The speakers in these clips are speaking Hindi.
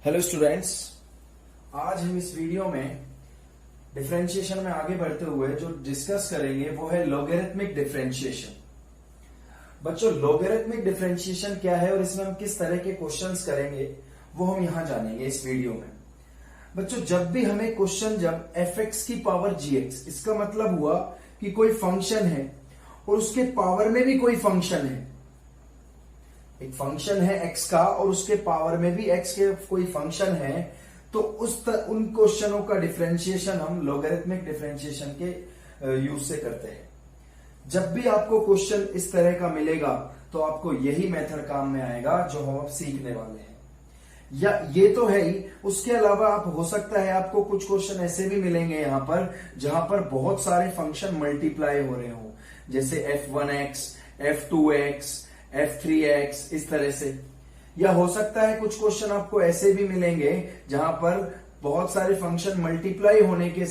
हेलो स्टूडेंट्स, आज हम इस वीडियो में डिफरेंशिएशन में आगे बढ़ते हुए जो डिस्कस करेंगे वो है लॉगरिथमिक डिफरेंशिएशन। बच्चों, लॉगरिथमिक डिफरेंशिएशन क्या है और इसमें हम किस तरह के क्वेश्चंस करेंगे वो हम यहां जानेंगे इस वीडियो में। बच्चों, जब भी हमें क्वेश्चन जब fx की पावर gx, इसका मतलब हुआ कि कोई फंक्शन है और उसके पावर में भी कोई फंक्शन है। एक फंक्शन है x का और उसके पावर में भी x के कोई फंक्शन है, तो उन क्वेश्चनों का डिफरेंशिएशन हम लॉगरिथमिक डिफरेंशिएशन के यूज से करते हैं। जब भी आपको क्वेश्चन इस तरह का मिलेगा तो आपको यही मेथड काम में आएगा जो हम अब सीखने वाले हैं। या ये तो है ही, उसके अलावा आप हो सकता है आपको कुछ क्वेश्चन ऐसे भी मिलेंगे यहां पर जहां पर बहुत सारे फंक्शन मल्टीप्लाई हो रहे हो, जैसे f1x, f2x, f3x, इस तरह से। या हो सकता है कुछ क्वेश्चन आपको ऐसे भी मिलेंगे जहां पर बहुत सारे फंक्शन मल्टीप्लाई होने के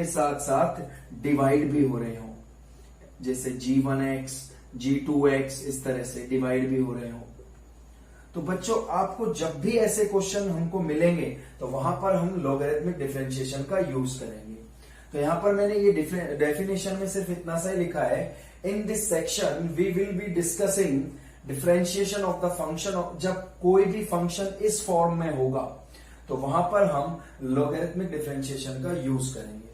साथ साथ डिवाइड भी हो रहे हो, जैसे g1x, g2x, इस तरह से डिवाइड भी हो रहे हो। तो बच्चों, आपको जब भी ऐसे क्वेश्चन हमको मिलेंगे तो वहां पर हम लॉगरिथमिक डिफरेंशिएशन का यूज करेंगे। तो यहां पर मैंने ये डेफिनेशन में सिर्फ इतना सा ही लिखा है, in this section we will be discussing differentiation of the function. जब कोई भी फंक्शन इस फॉर्म में होगा तो वहां पर हम लॉगरिथमिक डिफरेंशिएशन का यूज करेंगे।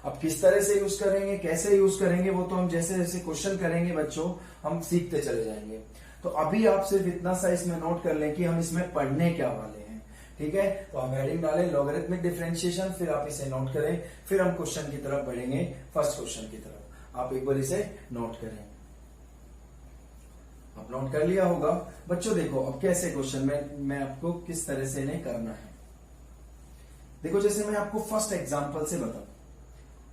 अब किस तरह से यूज करेंगे, कैसे यूज करेंगे, वो तो हम जैसे जैसे क्वेश्चन करेंगे बच्चों हम सीखते चले जाएंगे। तो अभी आप सिर्फ इतना सा इसमें नोट कर लें कि हम इसमें पढ़ने क्या वाले हैं। ठीक है, तो हम हेडिंग डालें लॉगरिथमिक डिफरेंशिएशन, फिर आप इसे नोट करें, फिर हम क्वेश्चन की तरफ बढ़ेंगे, फर्स्ट क्वेश्चन की तरफ। आप एक बार इसे नोट करें। आप नोट कर लिया होगा बच्चों। देखो अब कैसे क्वेश्चन में मैं आपको किस तरह से इन्हें करना है। देखो, जैसे मैं आपको फर्स्ट एग्जांपल से बताऊं,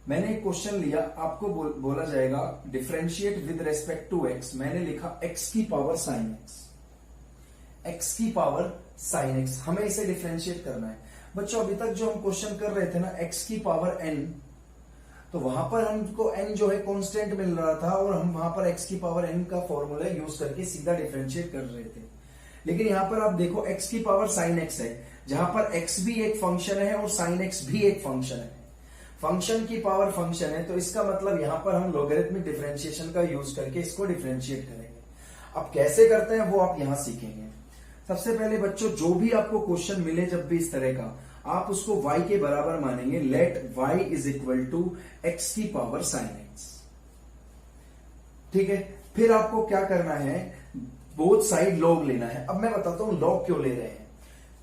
मैंने एक क्वेश्चन लिया, आपको बोला जाएगा differentiate with respect to X. मैंने लिखा x की पावर साइन एक्स, x की पावर साइन एक्स, हमें इसे डिफरेंशिएट करना है। बच्चों, अभी तक जो हम क्वेश्चन कर रहे थे ना, x की पावर n, तो वहां पर हमको n जो है कांस्टेंट मिल रहा था और हम वहां पर x की पावर n का फॉर्मूला यूज करके सीधा डिफरेंशिएट कर रहे थे। लेकिन यहां पर आप देखो x की पावर साइन x है, जहां पर x भी एक फंक्शन है और साइन x भी एक फंक्शन है। फंक्शन की पावर फंक्शन है, तो इसका मतलब यहां पर हम लॉगरिथमिक डिफरेंशिएशन का यूज करके इसको डिफरेंशिएट करेंगे। अब कैसे करते हैं वो आप यहां सीखेंगे। सबसे पहले बच्चों, जो भी आपको क्वेश्चन मिले जब भी इस तरह का, आप उसको y के बराबर मानेंगे। Let y is equal to x की पावर साइन x। ठीक है, फिर आपको क्या करना है, बोथ साइड लॉग लेना है। अब मैं बताता हूं लॉग क्यों ले रहे हैं।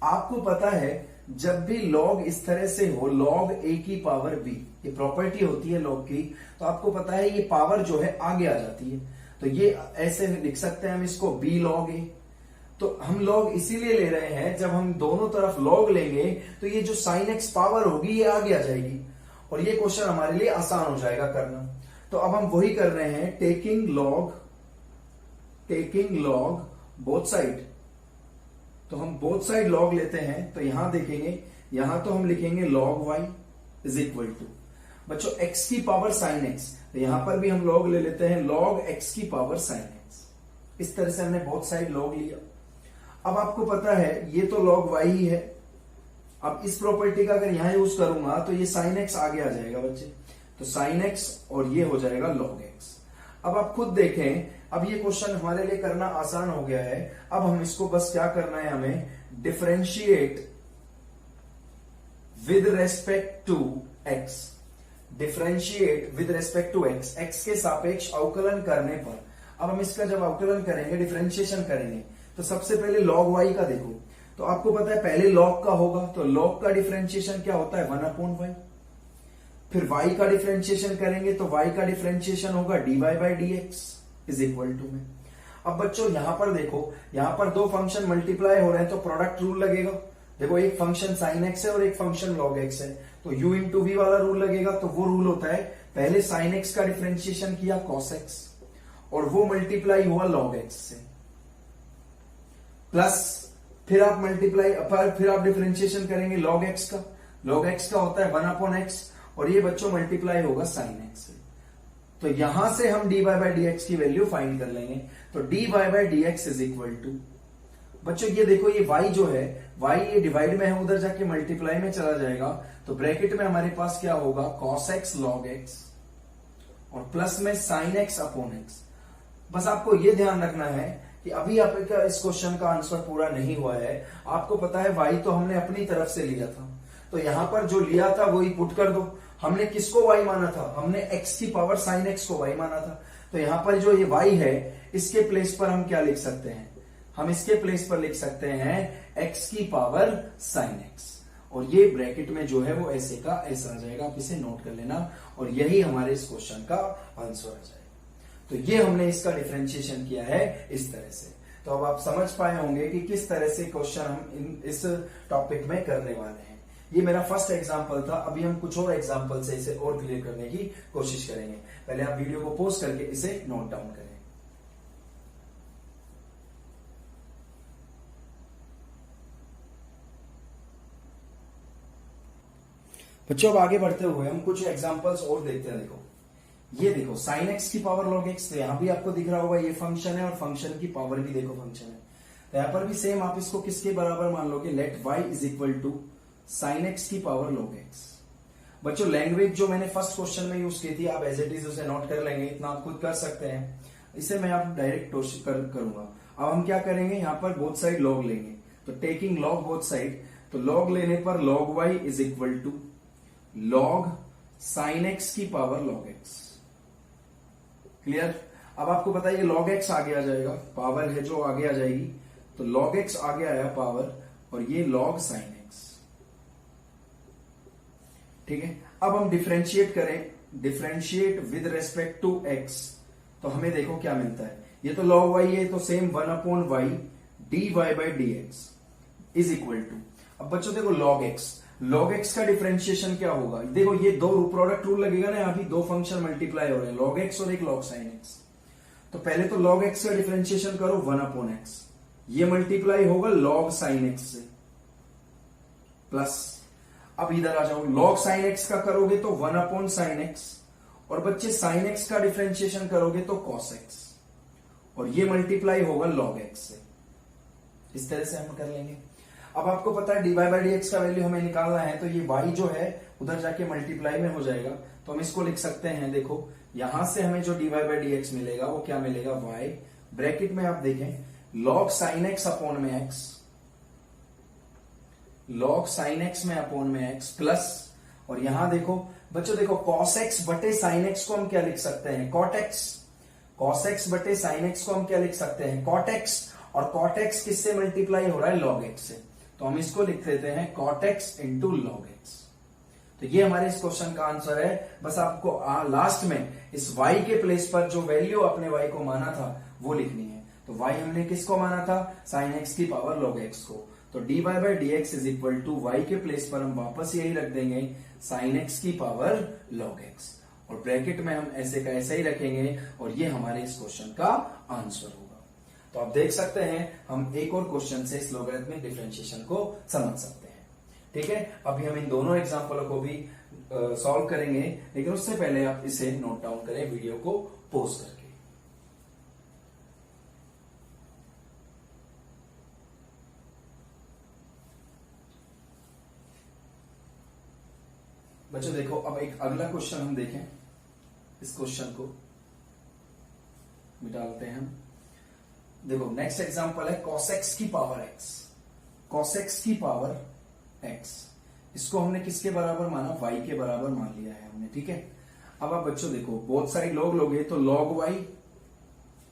आपको पता है जब भी लॉग इस तरह से हो, लॉग a की पावर b, ये प्रॉपर्टी होती है लॉग की, तो आपको पता है ये पावर जो है आगे आ जाती है। तो ये ऐसे लिख सकते हैं हम इसको b log a। तो हम लॉग इसीलिए ले रहे हैं, जब हम दोनों तरफ लॉग लेंगे तो ये जो साइन एक्स पावर होगी ये आगे आ जाएगी और ये क्वेश्चन हमारे लिए आसान हो जाएगा करना। तो अब हम वही कर रहे हैं, टेकिंग लॉग बोथ साइड। तो हम बोथ साइड लॉग लेते हैं, तो यहां देखेंगे, यहां तो हम लिखेंगे log y is equal to बच्चों x की पावर साइन x, तो यहां पर भी हम लॉग ले लेते हैं लॉग x की पावर साइन x। इस तरह से हमने बोथ साइड लॉग लिया। अब आपको पता है ये तो लॉग y ही है। अब इस प्रॉपर्टी का अगर यहां यूज करूंगा तो ये साइन x आगे आ जाएगा बच्चे, तो साइन x और ये हो जाएगा लॉग x। अब आप खुद देखें, अब ये क्वेश्चन हमारे लिए करना आसान हो गया है। अब हम इसको बस क्या करना है, हमें differentiate with respect to x। Differentiate with respect to x, x के सापेक्ष अवकलन करने पर। अब हम इसका जब अवकलन करेंगे, डिफरेंशिएशन करेंगे, तो सबसे पहले log y का देखो, तो आपको पता है पहले log का होगा, तो log का डिफरेंशिएशन क्या होता है 1/y। फिर y का डिफरेंशिएशन करेंगे तो y का डिफरेंशिएशन होगा dy/dx इज इक्वल टू में। अब बच्चों यहां पर देखो, यहां पर दो फंक्शन मल्टीप्लाई हो रहे हैं तो प्रोडक्ट रूल लगेगा। देखो, एक फंक्शन साइन x है और एक फंक्शन log x है, तो u इंटू वी वाला रूल लगेगा। तो वो रूल होता है, पहले साइन x का डिफरेंशिएशन किया cos x और वो मल्टीप्लाई हुआ log x से, प्लस फिर आप मल्टीप्लाई, फिर आप डिफरेंशिएशन करेंगे log x का। log x का होता है 1/x और ये बच्चों मल्टीप्लाई होगा साइन x से। तो यहां से हम dy/dx की वैल्यू फाइंड कर लेंगे। तो dy/dx इज इक्वल टू बच्चों ये देखो, ये y जो है, y ये डिवाइड में है, उधर जाके मल्टीप्लाई में चला जाएगा, तो ब्रैकेट में हमारे पास क्या होगा, cos x log x और प्लस में sin x अपॉन x। बस आपको ये ध्यान रखना है कि अभी आपका इस क्वेश्चन का आंसर पूरा नहीं हुआ है। आपको पता है y तो हमने अपनी तरफ से लिया था, तो यहां पर जो लिया था वही पुट कर दो। हमने किसको y माना था, हमने x की पावर sin x को y माना था, तो यहां पर जो ये y है इसके प्लेस पर हम क्या लिख सकते हैं, हम इसके प्लेस पर लिख सकते हैं x की पावर sin x, और ये ब्रैकेट में जो है वो ऐसे का ऐसा आ जाएगा। आप इसे नोट कर लेना, और यही हमारे इस क्वेश्चन का आंसर आ जाएगा। तो ये हमने इसका डिफरेंशिएशन किया है इस तरह से। तो अब आप समझ पाए होंगे कि किस तरह से क्वेश्चन हम इस टॉपिक में करने वाले हैं। ये मेरा फर्स्ट एग्जांपल था, अभी हम कुछ और एग्जांपल से इसे और क्लियर करने की कोशिश करेंगे। पहले आप वीडियो को पॉज करके इसे नोट डाउन करें। बच्चों अब आगे बढ़ते हुए हम कुछ एग्जांपल्स और देखते हैं। देखो ये देखो sin x की पावर log x, तो यहां भी आपको दिख रहा होगा ये फंक्शन है, और फंक्शन की पावर भी देखो फंक्शन है, तो यहां पर भी सेम आप इसको किसके बराबर मान लोगे, let y is equal to sin x की पावर log x। बच्चों लैंग्वेज जो मैंने फर्स्ट क्वेश्चन में यूज की थी, आप एज इट इज उसे नोट कर लेंगे, इतना आप खुद कर सकते हैं, इसे मैं आप डायरेक्ट करूंगा। अब हम क्या करेंगे, यहां पर बोथ साइड log लेंगे, तो टेकिंग log बोथ साइड, तो log लेने पर log y is equal to log sin x की पावर log x। क्लियर। अब आपको पता है ये log x आगे आ जाएगा, पावर है जो आगे आ जाएगी, तो log x आगे आया पावर, और ये log sin x। ठीक है। अब हम डिफरेंशिएट करें, differentiate with respect to x, तो हमें देखो क्या मिलता है, ये तो log y है, तो same 1 upon y dy by dx is equal to, अब बच्चों देखो log x का डिफरेंशिएशन क्या होगा, देखो ये दो प्रोडक्ट रूल लगेगा ना, यहां भी दो फंक्शन मल्टीप्लाई हो रहे हैं, log x और एक log sin x। तो पहले तो log x का डिफरेंशिएशन करो 1 अपॉन x, ये मल्टीप्लाई होगा log sin x से, प्लस अब इधर आ जाओ, log sin x का करोगे तो 1 अपॉन sin x, और बच्चे sin x का डिफरेंशिएशन करोगे तो cos x, और ये मल्टीप्लाई होगा log x से। इस तरह से हम कर लेंगे। अब आपको पता है dy बाई dx का वैल्यू हमें निकालना है, तो ये y जो है उधर जाके मल्टीप्लाई में हो जाएगा, तो हम इसको लिख सकते हैं, देखो यहां से हमें जो dy बाई dx मिलेगा वो क्या मिलेगा, y ब्रैकेट में आप देखें log sin x अपॉन में x, log sin x में अपॉन में x प्लस, और यहां देखो बच्चों देखो cos x बटे sin x को हम क्या लिख सकते हैं, cot x, cos x बटे sin x को हम क्या लिख सकते हैं, cot x, और cot x किससे मल्टीप्लाई हो रहा है, log x से, तो हम इसको लिख देते हैं cot x into log x। तो ये हमारे इस क्वेश्चन का आंसर है। बस आपको लास्ट में इस y के प्लेस पर जो वैल्यू अपने y को माना था वो लिखनी है। तो y हमने किसको माना था, sin x की पावर log x को, तो dy by dx is equal to y के प्लेस पर हम वापस यही रख देंगे sin x की पावर log x, और ब्रैकेट में हम ऐसे का ऐसा ही रखेंगे, और ये हमारे इस क्वेश्चन का आंसर होगा। तो आप देख सकते हैं हम एक और क्वेश्चन से इस लॉगरिथमिक डिफरेंशिएशन को समझ सकते हैं। ठीक है, अभी हम इन दोनों एग्जांपलों को भी सॉल्व करेंगे, लेकिन उससे पहले आप इसे नोट डाउन करें वीडियो को पॉज करके। बच्चों देखो अब एक अगला क्वेश्चन हम देखें, इस क्वेश्चन को मिटाते हैं हम। देखो नेक्स्ट एग्जांपल है cos x की पावर x, cos x की पावर x, इसको हमने किसके बराबर माना, y के बराबर मान लिया है हमने। ठीक है, अब आप बच्चों देखो बोथ साइड log लोगे तो log y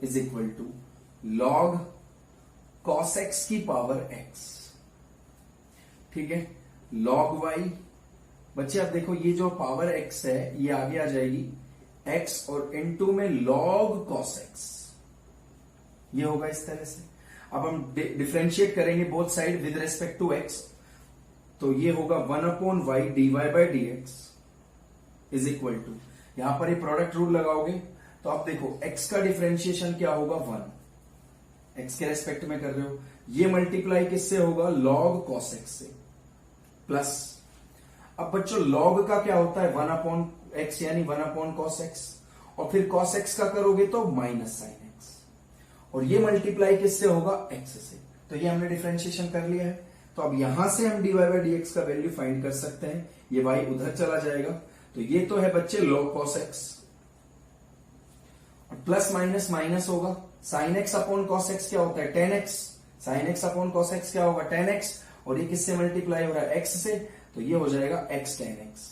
is equal to log cos x की पावर x। ठीक है, log y, बच्चे आप देखो ये जो पावर x है ये आगे आ जाएगी x, और इनटू में log cos x, ये होगा इस तरह से। अब हम डिफरेंशिएट करेंगे both side with respect to x, तो ये होगा 1 upon y dy by dx is equal to, यहां पर ये प्रोडक्ट रूल लगाओगे तो आप देखो x का डिफरेंशिएशन क्या होगा 1, x के रेस्पेक्ट में कर रहे हो, ये मल्टीप्लाई किससे होगा log cos x से, प्लस अब बच्चों log का क्या होता है 1 अपॉन x यानी 1 अपॉन cos x, और फिर cos x का करोगे तो माइनस sin x, और ये मल्टीप्लाई किससे होगा x से, तो ये हमने डिफरेंशिएशन कर लिया है। तो अब यहां से हम dy बाई dx का वैल्यू फाइंड कर सकते हैं। ये y उधर चला जाएगा, तो ये तो है बच्चे log cos x, और प्लस माइनस माइनस होगा। sin x upon cos x क्या होता है? tan x। sin x upon cos x क्या होगा? tan x। और ये किससे मल्टीप्लाई हो रहा है? x से, तो ये हो जाएगा x tan x।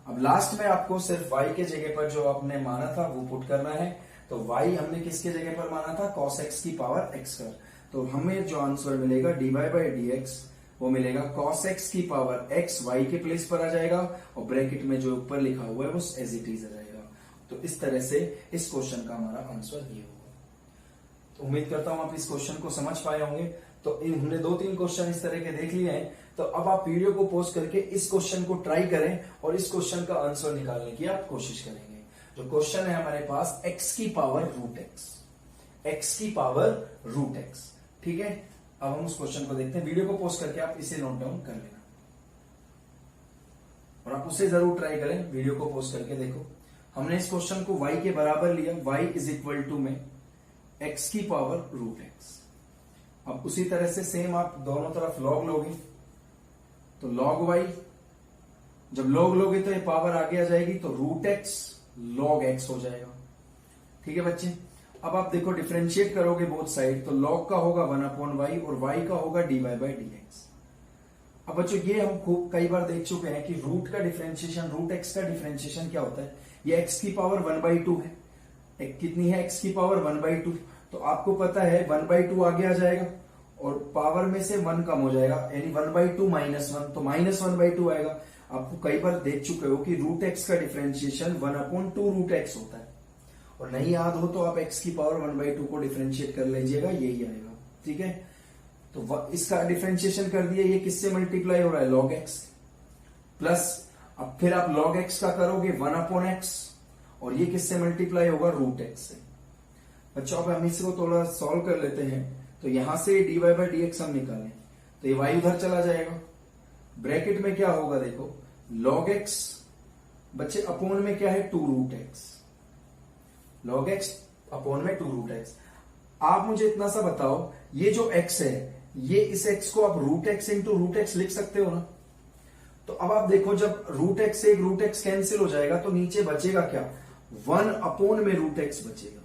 अब लास्ट में आपको सिर्फ y के जगह पर जो आपने माना था वो पुट करना है। तो y हमने किसके जगह पर माना था? cos x की पावर x कर। तो हमें जो आंसर मिलेगा dy बाई dx वो मिलेगा cos x की पावर x, y के प्लेस पर आ जाएगा, और ब्रैकेट में जो ऊपर लिखा हुआ है वो एज इट इज आ जाएगा। तो इस तरह से इस क्वेश्चन का हमारा आंसर ये होगा। तो उम्मीद करता हूं आप इस क्वेश्चन को समझ पाए होंगे। तो हमने 2-3 क्वेश्चन इस तरह के देख लिए हैं। तो अब आप वीडियो को पॉज करके इस क्वेश्चन को ट्राई करें और इस क्वेश्चन का आंसर निकालने की आप कोशिश करेंगे। जो क्वेश्चन है हमारे पास x की पावर रूट एक्स, x की पावर रूट एक्स। ठीक है, अब हम उस क्वेश्चन को देखते हैं। वीडियो को पॉज करके आप इसे नोट डाउन कर लेना और आप उसे जरूर ट्राई करें। वीडियो को पॉज करके देखो। हमने इस क्वेश्चन को y के बराबर लिया, y इज इक्वल टू में x की पावर रूट एक्स। अब उसी तरह से सेम आप दोनों तरफ log लोगे, तो log y, जब log लोगे तो ये पावर आगे आ जाएगी, तो रूट एक्स log x हो जाएगा। ठीक है बच्चे, अब आप देखो डिफरेंशिएट करोगे बोथ साइड, तो log का होगा 1 अपॉन वाई और y का होगा dy बाई dx। अब बच्चों ये हम खूब कई बार देख चुके हैं कि रूट का डिफरेंशिएशन, रूट x का डिफरेंशिएशन क्या होता है? ये x की पावर 1/2 है। कितनी है x की पावर? 1/2। तो आपको पता है 1/2 आगे आ जाएगा और पावर में से 1 कम हो जाएगा, यानी 1/2 माइनस 1, तो माइनस 1/2 आएगा। आपको कई बार देख चुके हो कि रूट एक्स का डिफरेंशिएशन 1/2 रूट एक्स होता है, और नहीं याद हो तो आप x की पावर 1/2 को डिफरेंशिएट कर लीजिएगा, यही आएगा। ठीक है, तो इसका डिफरेंशिएशन कर दिया, ये किससे मल्टीप्लाई हो रहा है? log x प्लस, अब फिर आप log x का करोगे 1 अपॉन x, और ये किससे मल्टीप्लाई होगा? रूट एक्स से। बच्चों अब हम इसको थोड़ा सॉल्व कर लेते हैं। तो यहां से dy बाई dx हम निकालें, तो ये y उधर चला जाएगा, ब्रैकेट में क्या होगा? देखो log x बच्चे अपॉन में क्या है? 2 root X, log x upon में 2 रूट एक्स। आप मुझे इतना सा बताओ, ये जो x है, ये इस x को आप root X into root X लिख सकते हो ना? तो अब आप देखो, जब रूट एक्स से एक रूट एक्स कैंसिल हो जाएगा तो नीचे बचेगा क्या? 1 अपॉन में रूट एक्स बचेगा,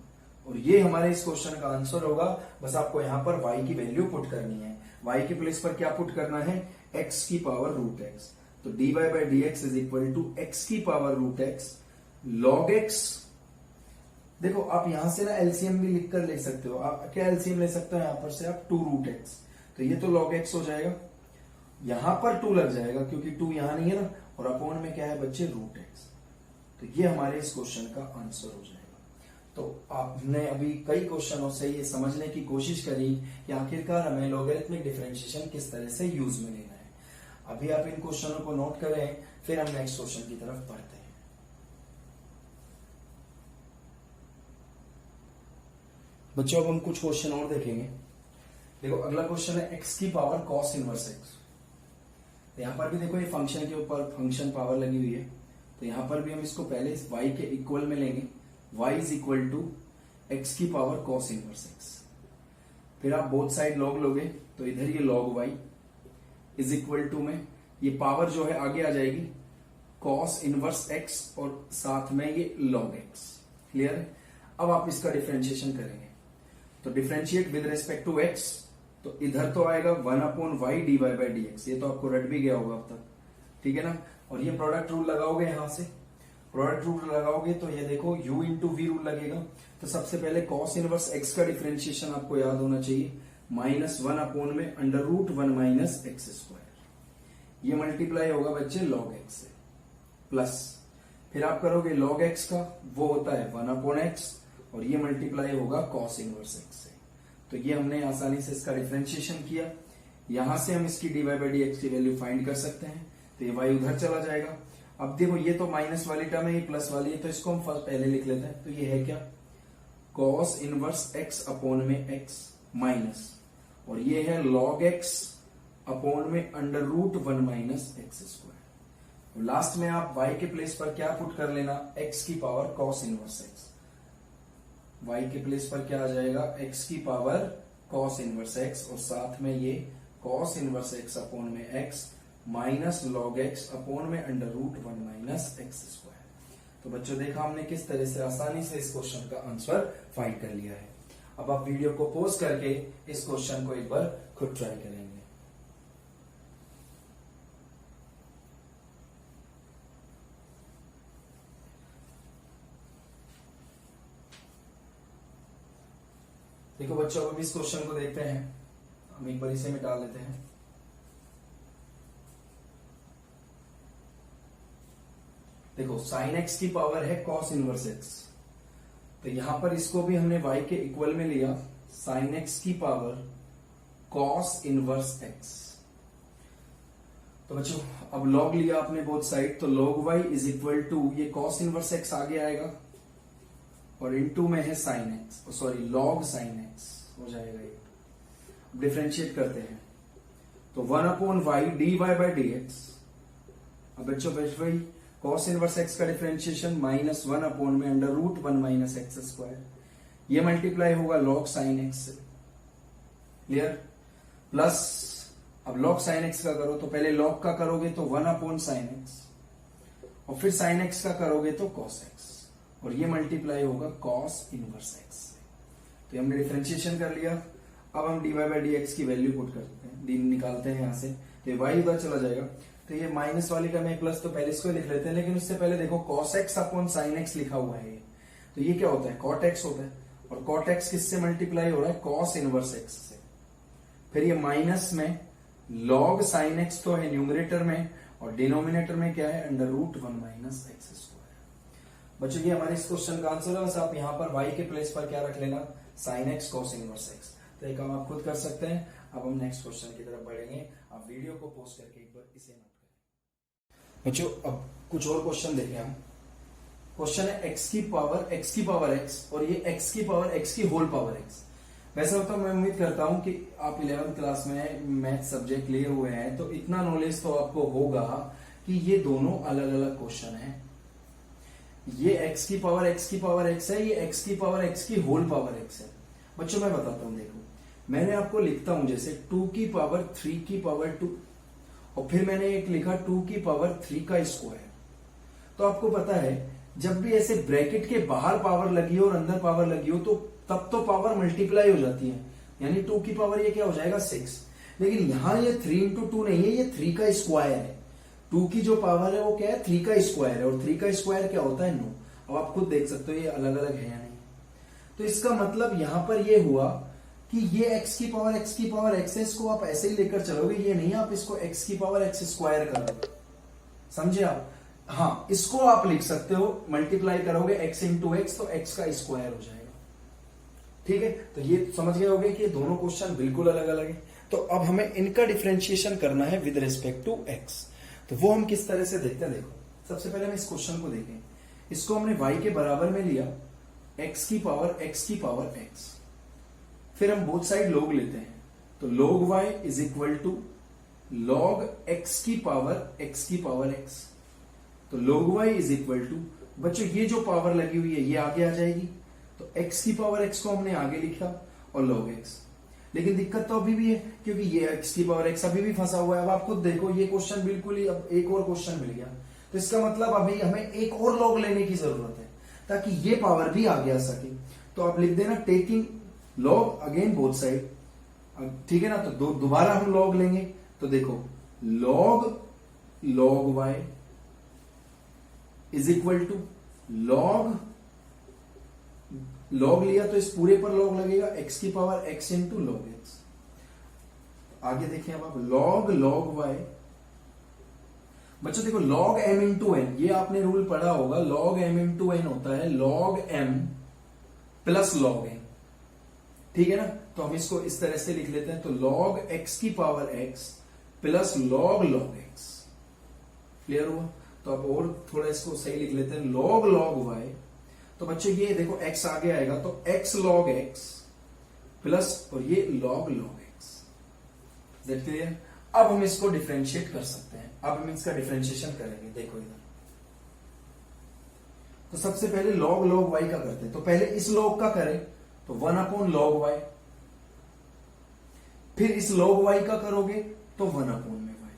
और ये हमारे इस क्वेश्चन का आंसर होगा। बस आपको यहां पर y की वैल्यू पुट करनी है। y के प्लेस पर क्या पुट करना है? x की पावर रूट एक्स। तो dy by dx is equal to x की power root X log x। देखो आप यहां से ना एलसीएम भी लिखकर ले सकते हो। आप क्या एलसीएम ले सकते हो? यहां पर से आप 2 रूट एक्स, तो ये तो log x हो जाएगा, यहां पर 2 लग जाएगा क्योंकि 2 यहां नहीं है ना, और अपॉन में क्या है बच्चे? Root X. तो ये हमारे इस क्वेश्चन का आंसर हो जाएगा। तो आपने अभी कई क्वेश्चनों से ये समझने की कोशिश करी कि आखिरकार हमें लॉगरिथमिक डिफरेंशिएशन किस तरह से यूज में लेना है। अभी आप इन क्वेश्चनों को नोट करें, फिर हम नेक्स्ट क्वेश्चन की तरफ बढ़ते हैं। बच्चों अब हम कुछ क्वेश्चन और देखेंगे। देखो अगला क्वेश्चन है x की पावर cos इनवर्स x। यहां पर भी देखो ये फंक्शन के ऊपर फंक्शन पावर लगी हुई है, तो यहां पर भी हम इसको पहले इस y के इक्वल में लेंगे, y is equal to x की पावर cos इनवर्स x। फिर आप बोथ साइड log लोगे, तो इधर ये log y is equal to में ये पावर जो है आगे आ जाएगी cos इनवर्स x और साथ में ये log x। क्लियर है? अब आप इसका डिफरेंशिएशन करेंगे, तो differentiate with respect to x, तो इधर तो आएगा 1 upon Y dy by dx। ये तो आपको रट भी गया होगा अब तक, ठीक है ना? और ये प्रोडक्ट रूल लगाओगे, यहां से प्रोडक्ट रूल लगाओगे तो ये देखो u इंटू वी रूल लगेगा। तो सबसे पहले cos इनवर्स x का डिफरेंशिएशन आपको याद होना चाहिए, -1 अपॉन में √1 माइनस एक्स स्क्वायर। ये मल्टीप्लाई होगा बच्चे log x से, प्लस फिर आप करोगे log x का, वो होता है 1 अपॉन x, और ये मल्टीप्लाई होगा cos इनवर्स x से। तो ये हमने आसानी से इसका डिफरेंशिएशन किया। यहां से हम इसकी dy बाई dx की वैल्यू फाइंड कर सकते हैं, तो ये y उधर चला जाएगा। अब देखो ये तो माइनस वाली टर्म है, ये प्लस वाली है, तो इसको हम पहले लिख लेते हैं। तो ये है क्या? cos इनवर्स x अपॉन में x माइनस, और ये है log x अपॉन में √1 माइनस एक्स स्क्वायर। लास्ट में आप y के प्लेस पर क्या पुट कर लेना? x की power cos inverse x। y के प्लेस पर क्या आ जाएगा? x की पावर कॉस इनवर्स एक्स और साथ में ये कॉस इनवर्स एक्स अपॉन में x minus log x upon में under root 1 minus x square. तो बच्चों देखा हमने किस तरह से आसानी से इस क्वेश्चन का आंसर फाइंड कर लिया है। अब आप वीडियो को पॉज करके इस क्वेश्चन को एक बार खुद ट्राई करेंगे। देखो बच्चों अब इस क्वेश्चन को देखते हैं, हम एक बार इसे मिटा लेते हैं। देखो साइन एक्स की पावर है कॉस इनवर्स एक्स, तो यहां पर इसको भी हमने y के इक्वल में लिया, साइन एक्स की पावर कॉस इनवर्स एक्स। तो बच्चों अब लॉग लिया आपने बोथ साइड, तो log y is equal to ये कॉस इनवर्स एक्स आगे आएगा और इनटू में है sine X, sorry log sine X हो जाएगा ये। अब डिफरेंशिएट करते हैं तो 1 upon Y D Y by D X. अब बच्चों वही कॉस इनवर्स एक्स का डिफरेंशिएशन माइनस 1 अपॉन में under root 1 minus x square, ये मल्टीप्लाई होगा लॉग साइन एक्स से, क्लियर, प्लस अब लॉग साइन एक्स का करो तो पहले लॉग का करोगे तो 1 अपॉन साइन एक्स और फिर साइन एक्स का करोगे तो कॉस एक्स और ये मल्टीप्लाई होगा कॉस इनवर्स एक्स से। तो हमने डिफरेंशिएशन कर लिया। अब हम D Y by D x की वैल्यू पुट करते हैं, डी निकालते हैं यहां से, तो ये वाई उधर चला जाएगा, तो ये माइनस वाली का में प्लस, तो पहले इसको लिख लेते हैं, लेकिन उससे पहले देखो cos x upon sine x लिखा हुआ है, तो ये क्या होता है कॉट एक्स होता है, और कॉट एक्स किससे मल्टीप्लाई हो रहा है कॉस इनवर्स एक्स से। फिर ये माइनस में लॉग साइन एक्स तो है न्यूमरेटर में और डिनोमिनेटर में क्या है under root 1 minus x square. बच्चों ये हमारे इस क्वेश्चन का आंसर है, बस आप यहाँ पर y के प्लेस पर क्या रख लेना sine x cos inverse X. तो ये काम आप खुद कर सकते हैं। अब हम नेक्स्ट क्वेश्चन की तरफ बढ़ेंगे, आप वीडियो को पॉज करके एक बार इसे नोट करें। बच्चों अब कुछ और क्वेश्चन देखें हम। क्वेश्चन है x की पावर x और ये x की पावर x की होल पावर x। वैसे होता मैं उम्मीद करता हूं कि आप 11th क्लास में मैथ सब्जेक्ट लिए हुए हैं, तो इतना नॉलेज तो आपको होगा कि ये दोनों अलग अलग क्वेश्चन हैं। ये x की पावर x है, ये x की पावर x की होल पावर x है। बच्चों मैं बताता हूं, देखो मैंने आपको लिखता हूं जैसे 2 की पावर 3 की पावर 2 और फिर मैंने एक लिखा 2 की पावर 3 का स्क्वायर। तो आपको पता है जब भी ऐसे ब्रैकेट के बाहर पावर लगी हो और अंदर पावर लगी हो तो तब तो पावर मल्टीप्लाई हो जाती है, यानी 2 की पावर ये क्या हो जाएगा 6। लेकिन यहां ये 3 इंटू 2 नहीं है, ये 3 का स्क्वायर है। 2 की जो पावर है वो क्या है 3 का स्क्वायर है और 3 का स्क्वायर क्या होता है 9। अब आप खुद देख सकते हो ये अलग अलग है या नहीं। तो इसका मतलब यहां पर ये हुआ कि ये x की पावर x है, इसको आप ऐसे ही लेकर चलोगे, ये नहीं आप इसको x की पावर x स्क्वायर करोगे, समझे आप। हाँ इसको आप लिख सकते हो, मल्टीप्लाई करोगे x इंटू एक्स तो x का स्क्वायर हो जाएगा, ठीक है। तो ये समझ गए होगे कि दोनों क्वेश्चन बिल्कुल अलग अलग है। तो अब हमें इनका डिफरेंशिएशन करना है विद रिस्पेक्ट टू x। तो वो हम किस तरह से देखते हैं, देखो सबसे पहले हम इस क्वेश्चन को देखें। इसको हमने y के बराबर में लिया x की पावर x, फिर हम बोथ साइड log लेते हैं, तो log y is equal to log x की पावर x। तो log y is equal to, बच्चों ये जो पावर लगी हुई है ये आगे आ जाएगी, तो x की पावर x को हमने आगे लिखा और log x। लेकिन दिक्कत तो अभी भी है क्योंकि ये x की पावर x अभी भी फंसा हुआ है। अब आप खुद देखो ये क्वेश्चन बिल्कुल ही, अब एक और क्वेश्चन मिल गया, तो इसका मतलब अभी हमें एक और log लेने की जरूरत है ताकि ये पावर भी आगे आ सके। तो आप लिख देना taking log again both side, ठीक है ना। तो दोबारा हम log लेंगे, तो देखो log y is equal to log लिया तो इस पूरे पर log लगेगा x की power x into log x। आगे देखें अब आप log y, बच्चों देखो log m इंटू n, ये आपने रूल पढ़ा होगा, log m इंटू n होता है log m plus log n, ठीक है ना। तो हम इसको इस तरह से लिख लेते हैं, तो log x की power x plus log x, clear हुआ। तो अब और थोड़ा इसको सही लिख लेते हैं, log y। तो बच्चों ये देखो x आगे आएगा तो x log x प्लस और ये log x, दैट क्लियर। अब हम इसको डिफरेंशिएट कर सकते हैं, अब हम इसका डिफरेंशिएशन करेंगे। देखो इधर, तो सबसे पहले log y का करते हैं, तो पहले इस log का करें तो 1 अपॉन log y, फिर इस log y का करोगे तो 1/y,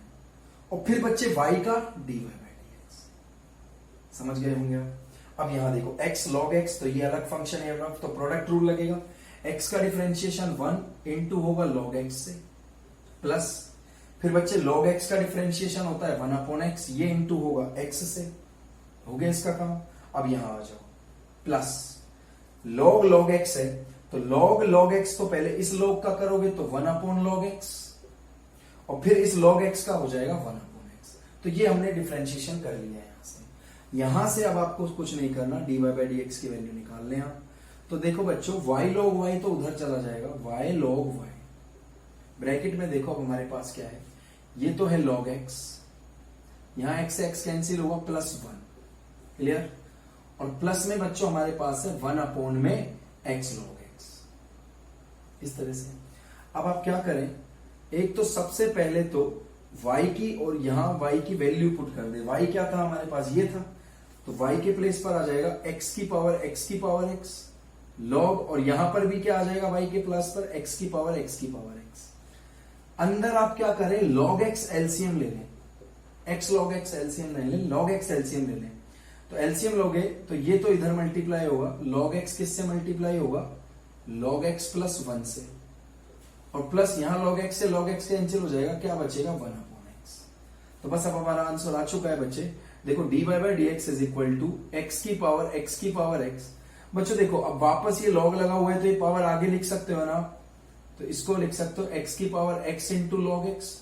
और फिर बच्चे y का dy/dx। समझ गए होंगे आप। अब यहां देखो x log x, तो ये अलग फंक्शन है, तो प्रोडक्ट रूल लगेगा। x का डिफरेंशिएशन 1 इंटू होगा log x से, प्लस फिर बच्चे log x का डिफरेंशिएशन होता है 1/x, ये इंटू होगा x से। हो गया इसका काम। अब यहां आ जाओ, प्लस log x है, तो log x तो पहले इस log का करोगे तो 1/log x, और फिर इस log x का हो जाएगा 1/x। तो ये हमने डिफरेंशिएशन कर लिया है यहां से अब आपको कुछ नहीं करना, dy/dx की वैल्यू निकाल लें आप। तो देखो बच्चों, y log y तो उधर चला जाएगा, y log y, ब्रैकेट में देखो अब हमारे पास क्या है, ये तो है log x, यहां x से x कैंसिल हुआ, +1, क्लियर। और प्लस में बच्चों हमारे पास है 1/x log x, इस तरह से। अब आप क्या करें, एक तो सबसे पहले तो y की और यहां y की वैल्यू पुट कर दे। y क्या था हमारे पास, ये था, तो y के प्लेस पर आ जाएगा x की पावर x log, और यहां पर भी क्या आ जाएगा y के प्लस पर x की पावर x। अंदर आप क्या करें, log x एलसीएम ले लें, x log x एलसीएम ले लें, log x एलसीएम ले लें। तो एलसीएम लोगे तो ये तो इधर मल्टीप्लाई होगा, log x किससे मल्टीप्लाई होगा, log x +1 से, और प्लस यहां log x से log x कैंसिल हो जाएगा, क्या बचेगा 1/x। तो बस अब हमारा आंसर आ चुका है बच्चे। देखो dy/dx is equal to x की पावर x। बच्चों देखो अब वापस ये log लगा हुआ है, तो ये पावर आगे लिख सकते हो ना, तो इसको लिख सकते हो x की power x into log x,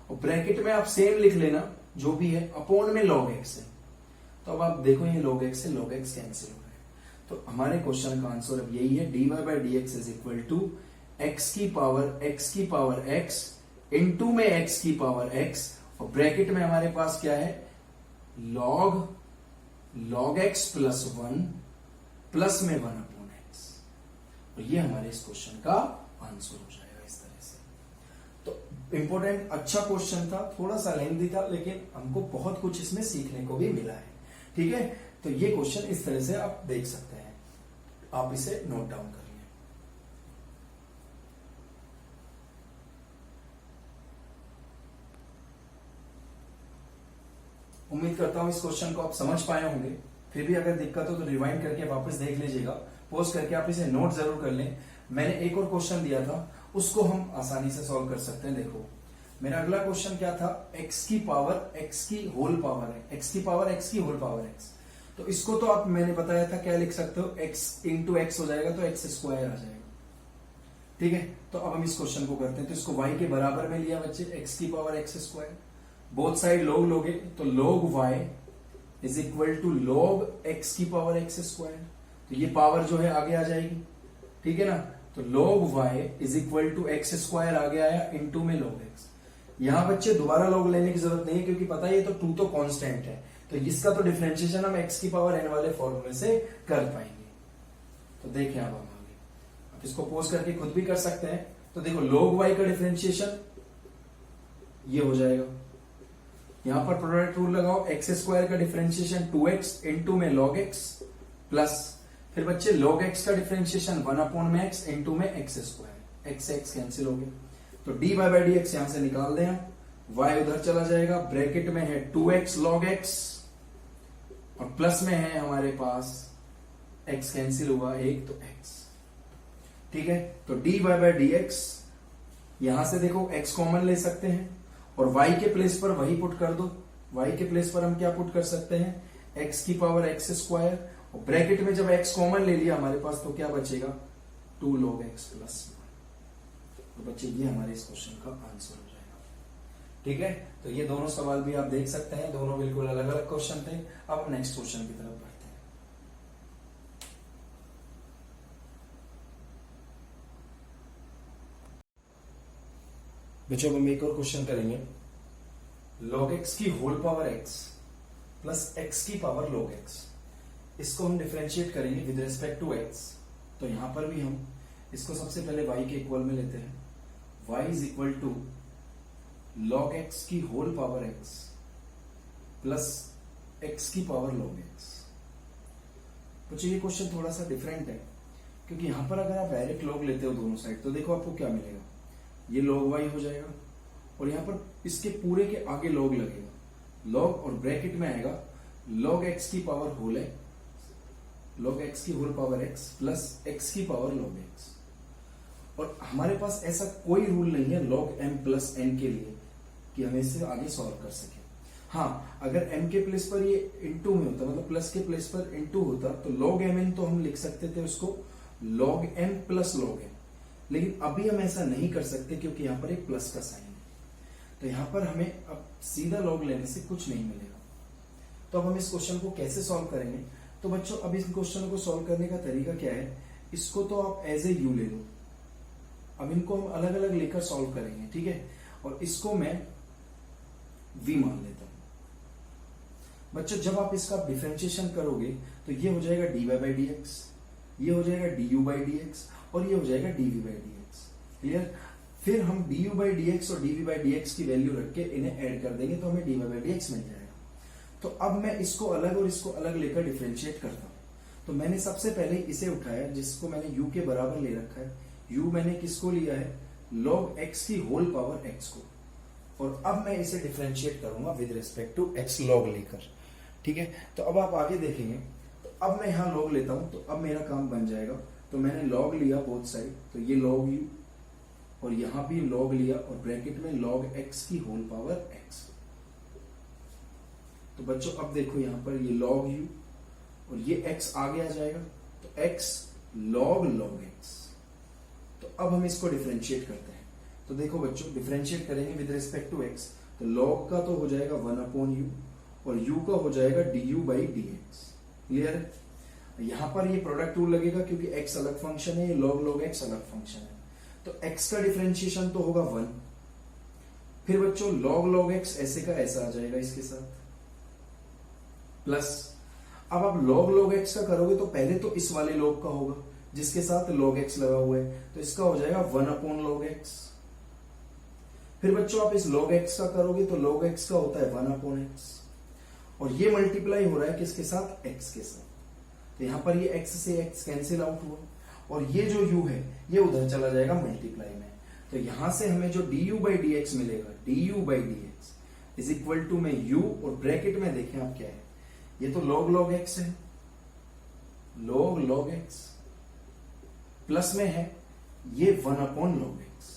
और ब्रैकेट में आप सेम लिख लेना जो भी है, अपोन में log x है। तो अब आप देखो ये log x से log x कैंसिल हो रहा है। तो हमारे क्वेश्चन का आंसर अब यही है, dy/dx is equal to x की पावर x इंटू में x की पावर x, और ब्रैकेट में हमारे पास क्या है, log x +1 प्लस में 1/x, और ये हमारे इस क्वेश्चन का आंसर हो जाएगा इस तरह से। तो इंपॉर्टेंट अच्छा क्वेश्चन था, थोड़ा सा लेंथी था, लेकिन हमको बहुत कुछ इसमें सीखने को भी मिला है। ठीक है, तो ये क्वेश्चन इस तरह से आप देख सकते हैं, आप इसे नोट डाउन करिए। उम्मीद करता हूं इस क्वेश्चन को आप समझ पाए होंगे। फिर भी अगर दिक्कत हो तो रिवाइंड करके वापस देख लीजिएगा, पॉज करके आप इसे नोट जरूर कर लें। मैंने एक और क्वेश्चन दिया था, उसको हम आसानी से सॉल्व कर सकते हैं। देखो मेरा अगला क्वेश्चन क्या था, x की पावर x की होल पावर है, x की पावर x की होल पावर x। तो इसको तो आप मैंने बताया था क्या लिख सकते हो, x इंटू एक्स हो जाएगा, तो x² आ जाएगा। ठीक है, तो अब हम इस क्वेश्चन को करते हैं। तो इसको y के बराबर में लिया बच्चे, x की power x², both side log लोगे तो log y is equal to log x की पावर x²। तो ये पावर जो है आगे आ जाएगी, ठीक है ना। तो log y is equal to x² आगे आया, इंटू में log x। यहां बच्चे दोबारा log लेने की जरूरत नहीं है, क्योंकि पता है ये तो 2 तो कांस्टेंट है, तो इसका तो डिफरेंशिएशन हम x की पावर n वाले फॉर्मूले से कर पाएंगे। तो देखें अब हम आगे, आप इसको पोस्ट करके खुद भी कर सकते हैं। तो देखो log y का डिफरेंशिएशन ये हो जाएगा, यहां पर प्रोडक्ट रूल लगाओ, x² का डिफरेंशिएशन 2x इंटू में log x, प्लस फिर बच्चे log x का डिफरेंशिएशन 1/x इंटू में x², x से x कैंसिल हो गया। तो dy/dx यहां से निकाल दें, y उधर चला जाएगा, ब्रैकेट में है 2x log x, और प्लस में है हमारे पास x कैंसिल हुआ एक, तो x। ठीक है, तो dy/dx यहां से देखो x कॉमन ले सकते हैं, और y के प्लेस पर वही पुट कर दो। y के प्लेस पर हम क्या पुट कर सकते हैं, x की पावर x², और ब्रैकेट में जब x कॉमन ले लिया हमारे पास, तो क्या बचेगा 2 log x +1। तो बच्चे ये हमारे इस क्वेश्चन का आंसर हो जाएगा। ठीक है, तो ये दोनों सवाल भी आप देख सकते हैं, दोनों बिल्कुल अलग अलग क्वेश्चन थे। अब हम नेक्स्ट क्वेश्चन की तरफ बढ़ते हैं। बच्चों हम एक और क्वेश्चन करेंगे, log x की whole power x plus x की पावर log x, इसको हम डिफरेंशिएट करेंगे विद रिस्पेक्ट टू x। तो यहां पर भी हम इसको सबसे पहले y के इक्वल में लेते हैं, y is equal to log x की whole power x plus x की पावर log x। बच्चों ये क्वेश्चन थोड़ा सा डिफरेंट है, क्योंकि यहां पर अगर आप डायरेक्ट log लेते हो दोनों साइड, तो देखो आपको क्या मिलेगा, ये log y हो जाएगा, और यहां पर इसके पूरे के आगे log लगेगा, log और ब्रैकेट में आएगा log x की पावर होल है, log x की whole power x plus x की पावर log x। और हमारे पास ऐसा कोई रूल नहीं है log m प्लस n के लिए कि हम इसे आगे सॉल्व कर सके। हाँ, अगर m के प्लेस पर ये इनटू में होता, मतलब प्लस के प्लेस पर इनटू होता, तो log mn तो हम लिख सकते थे उसको log m plus log n, लेकिन अभी हम ऐसा नहीं कर सकते क्योंकि यहां पर एक प्लस का साइन है, तो यहां पर हमें अब सीधा log लेने से कुछ नहीं मिलेगा। तो अब हम इस क्वेश्चन को कैसे सॉल्व करेंगे? तो बच्चों अब इस क्वेश्चन को सॉल्व करने का तरीका क्या है, इसको तो आप एज ए यू ले लो, अब इनको हम अलग अलग लेकर सॉल्व करेंगे, ठीक है, और इसको मैं v मान लेता हूं। बच्चों जब आप इसका डिफरेंशिएशन करोगे तो ये हो जाएगा dy बाई डी एक्स, ये हो जाएगा du बाई डी एक्स, और ये हो जाएगा dv by D x. Clear? फिर हम du बाई डी एक्स और dv बाई डी एक्स की वैल्यू रख के इन्हें ऐड कर देंगे तो हमें dy बाई डी एक्स मिल जाएगा। तो अब मैं इसको अलग और इसको अलग लेकर डिफरेंशिएट करता हूं। तो मैंने सबसे पहले इसे उठाया जिसको मैंने u के बराबर ले रखा है, u मैंने किसको लिया है, log x की होल पावर x को, और अब मैं इसे डिफरेंशिएट करूंगा with respect to x log लेकर, ठीक है। तो अब आप आगे देखेंगे, तो अब मैं यहां log लेता हूं, तो अब मेरा काम बन जाएगा। तो मैंने log लिया बोथ साइड, तो ये log u, और यहां भी log लिया, और ब्रैकेट में log x की होल पावर x। तो बच्चों अब देखो यहां पर ये log u और ये x आगे आ जाएगा, तो x log x। तो अब हम इसको डिफरेंशिएट करते हैं। तो देखो बच्चों डिफरेंशिएट करेंगे विद रिस्पेक्ट टू x, तो log का तो हो जाएगा 1/u और u का हो जाएगा du by D x. Clear है? यहां पर ये प्रोडक्ट रूल लगेगा क्योंकि x अलग फंक्शन है, ये log x अलग फंक्शन है, तो x का डिफरेंशिएशन तो होगा 1। फिर बच्चों log x ऐसे का ऐसा आ जाएगा इसके साथ, प्लस अब आप log x का करोगे तो पहले तो इस वाले log का होगा जिसके साथ log x लगा हुआ है, तो इसका हो जाएगा 1/log x। फिर बच्चों आप इस log x का करोगे तो log x का होता है 1/x, और ये मल्टीप्लाई हो रहा है किसके साथ, x के साथ। तो यहां पर ये x से x कैंसिल आउट हुआ, और ये जो u है ये उधर चला जाएगा मल्टीप्लाई में। तो यहां से हमें जो du बाई डी एक्स मिलेगा, du by D x is equal to में u, और ब्रैकेट में देखें आप क्या है, ये तो log x है, log x प्लस में है ये 1/log x,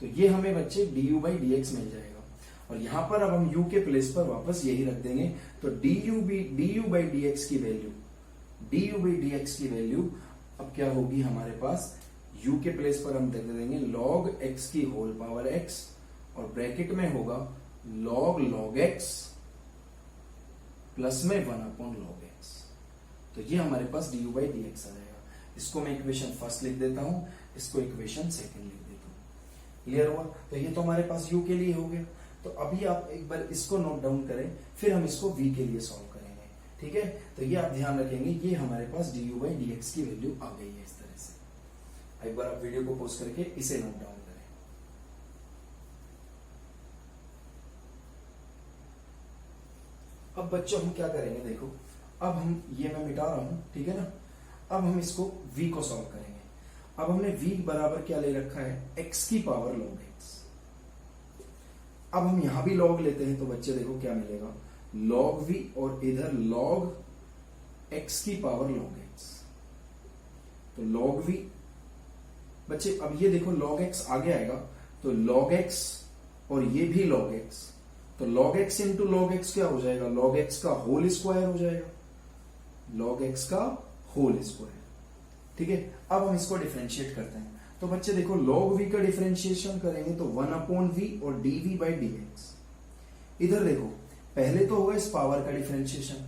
तो ये हमें बच्चे du बाई डी एक्स मिल जाएगा। और यहां पर अब हम u के प्लेस पर वापस यही रख देंगे, तो du बाई डी एक्स की value, du by D x की वैल्यू अब क्या होगी हमारे पास, u के प्लेस पर हम दे देंगे log x की होल पावर x, और ब्रैकेट में होगा log x प्लस में 1/log x। तो ये हमारे पास du बाई डी एक्स आ जाएगा। इसको मैं इक्वेशन फर्स्ट लिख देता हूं, इसको इक्वेशन सेकंड लिख देता हूं। क्लियर हुआ? तो ये तो हमारे पास u के लिए हो गया। तो अभी आप एक बार इसको नोट डाउन करें, फिर हम इसको v के लिए सॉल्व करेंगे, ठीक है। तो ये आप ध्यान रखेंगे, ये हमारे पास du बाई डी एक्स की वैल्यू आ गई है इस तरह से। एक बार आप वीडियो को पॉज करके इसे नोट डाउन करें। अब बच्चों हम क्या करेंगे, देखो अब हम ये मैं मिटा रहा हूं, ठीक है ना। अब हम इसको v को सॉल्व करेंगे। अब हमने v बराबर क्या ले रखा है, x की पावर log x। अब हम यहां भी log लेते हैं, तो बच्चे देखो क्या मिलेगा, log v और इधर log x की पावर log x। तो log v बच्चे, अब ये देखो log x आगे आएगा, तो log x और ये भी log x, तो log x into log x क्या हो जाएगा, log x का होल स्क्वायर हो जाएगा, log x का होल स्क्वायर, ठीक है। अब हम इसको डिफरेंशिएट करते हैं। तो बच्चे देखो log v का डिफरेंशिएशन करेंगे तो 1/v और dv बाई डी एक्स। इधर देखो पहले तो होगा इस पावर का डिफरेंशिएशन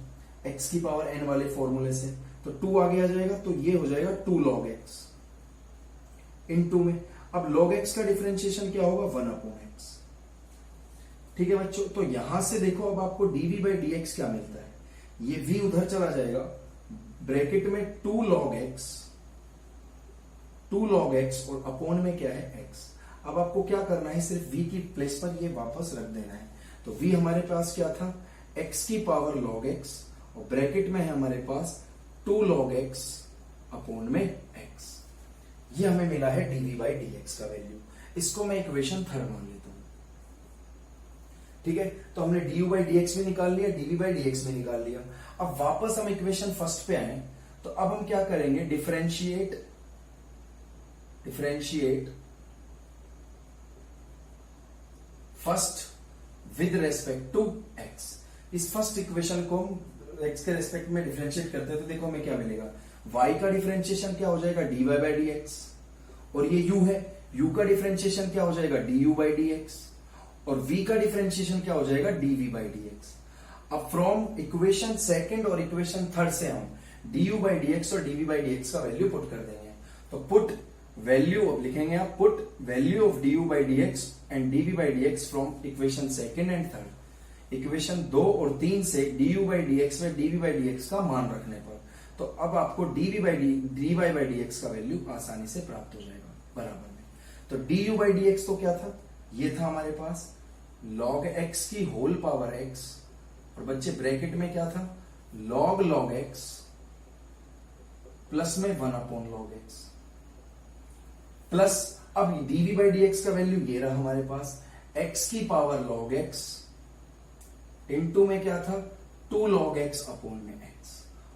x की पावर n वाले फॉर्मूले से, तो 2 आगे आ जाएगा, तो ये हो जाएगा 2 log x इनटू में। अब log x का डिफरेंशिएशन क्या होगा, 1/x, ठीक है बच्चों। तो यहां से देखो अब आपको dv बाई डी एक्स क्या मिलता है, ये v उधर चला जाएगा, ब्रैकेट में 2 log x और अपॉन में क्या है x। अब आपको क्या करना है, सिर्फ v की प्लेस पर ये वापस रख देना है। तो v हमारे पास क्या था, x की पावर log x, और ब्रैकेट में है हमारे पास 2 log x अपॉन में x। ये हमें मिला है dv बाई डी एक्स का वैल्यू। इसको मैं इक्वेशन थर्ड मान लेता हूं। ठीक है, तो हमने du बाई डी एक्स भी निकाल लिया, dv बाई डी एक्स भी निकाल लिया। अब वापस हम इक्वेशन फर्स्ट पे आए, तो अब हम क्या करेंगे, differentiate first with respect to x. इस फर्स्ट इक्वेशन को एक्स के रेस्पेक्ट में डिफरेंशिएट करते हैं, तो देखो हमें क्या मिलेगा, y का डिफरेंशिएशन क्या हो जाएगा, dy बाई डी एक्स, और ये u है, u का डिफरेंशिएशन क्या हो जाएगा, du बाई डी एक्स, और v का डिफरेंशिएशन क्या हो जाएगा, dv बाई डी एक्स। अब फ्रॉम इक्वेशन सेकंड और इक्वेशन थर्ड से हम du बाई डी एक्स और dv बाई डी एक्स का वैल्यू पुट कर देंगे। तो पुट वैल्यू लिखेंगे आप, put value of du by D x and dv by D x from equation second and third. Equation 2 और 3 से du बाई डी एक्स में dv बाई डी एक्स का मान रखने पर, तो अब आपको dy बाई डी एक्स का वैल्यू आसानी से प्राप्त हो जाएगा बराबर में। तो du बाई डी एक्स तो क्या था, ये था हमारे पास log x की होल पावर x, और बच्चे ब्रैकेट में क्या था, log x प्लस में 1 अपॉन log x, प्लस अब dv बाई डी एक्स का वैल्यू ये रहा हमारे पास, x की पावर log x इनटू में क्या था, 2 log x अपॉन में x,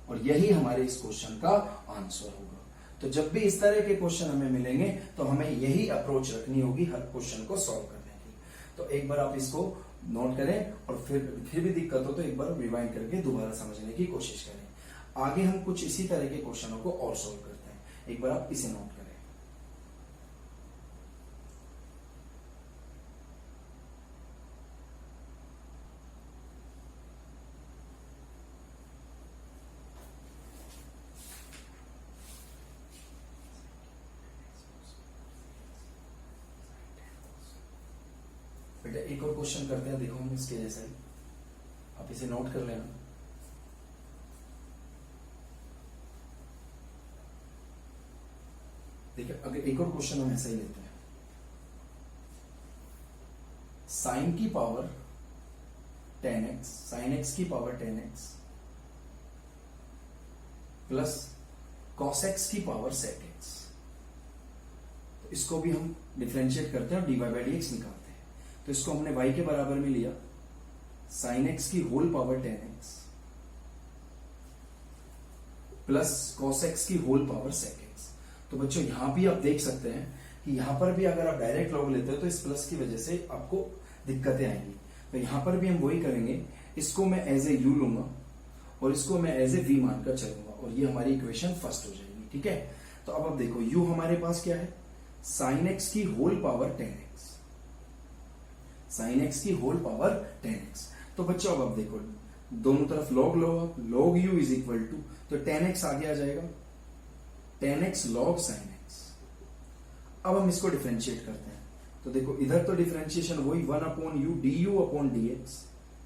और यही हमारे इस क्वेश्चन का आंसर होगा। तो जब भी इस तरह के क्वेश्चन हमें मिलेंगे तो हमें यही अप्रोच रखनी होगी हर क्वेश्चन को सॉल्व करने की। तो एक बार आप इसको नोट करें, और फिर भी दिक्कत हो तो एक बार रिवाइंड करके दोबारा समझने की कोशिश करें। आगे हम कुछ इसी तरह के क्वेश्चनों को और सॉल्व करते हैं, एक बार आप इसे नोट करें। बेटा एक और क्वेश्चन करते हैं, देखो हम इसके जैसा ही, आप इसे नोट कर लेना। देखिए अगर एक और क्वेश्चन हम ऐसा ही लेते हैं, साइन की पावर 10x, साइन x की power 10x plus cos x की पावर sec x, तो इसको भी हम डिफरेंशिएट करते हैं और dy बाई डी एक्स निकालते हैं। तो इसको हमने y के बराबर में लिया, साइन x की whole power 10x plus cos x की होल पावर sec x। तो बच्चों यहां भी आप देख सकते हैं कि यहां पर भी अगर आप डायरेक्ट लॉग लेते हो तो इस प्लस की वजह से आपको दिक्कतें आएंगी। तो यहां पर भी हम वही करेंगे, इसको मैं एज ए u लूंगा और इसको मैं एज ए v मानकर चलूंगा, और ये हमारी इक्वेशन फर्स्ट हो जाएगी। ठीक है, तो अब देखो u हमारे पास क्या है, साइन x की whole power 10x, sine x की होल पावर 10x। तो बच्चों अब देखो दोनों तरफ log लो आप, log u is equal to, तो 10x आगे आ जाएगा, 10x log sin x। अब हम इसको डिफरेंशिएट करते हैं, तो देखो इधर तो डिफरेंशिएशन वही 1 upon u du upon dx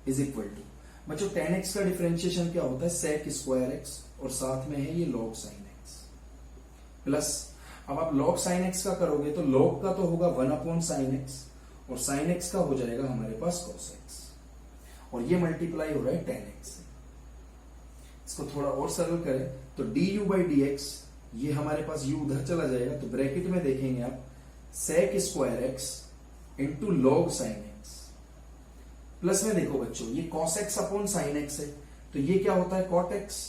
is equal to, बच्चों 10x का डिफरेंशिएशन क्या होता है, sec स्क्वायर x, और साथ में है ये log sin x, प्लस अब आप log sin x का करोगे तो log का तो होगा 1 अपॉन sin x, और sin x का हो जाएगा हमारे पास cos x, और ये मल्टीप्लाई हो रहा है 10x से। इसको थोड़ा और सरल करें तो du बाई डी एक्स, ये हमारे पास u उधर चला जाएगा, तो ब्रैकेट में देखेंगे आप sec square x into log sin x, plus में देखो बच्चों ये cos x upon sin x है, तो ये क्या होता है cot x,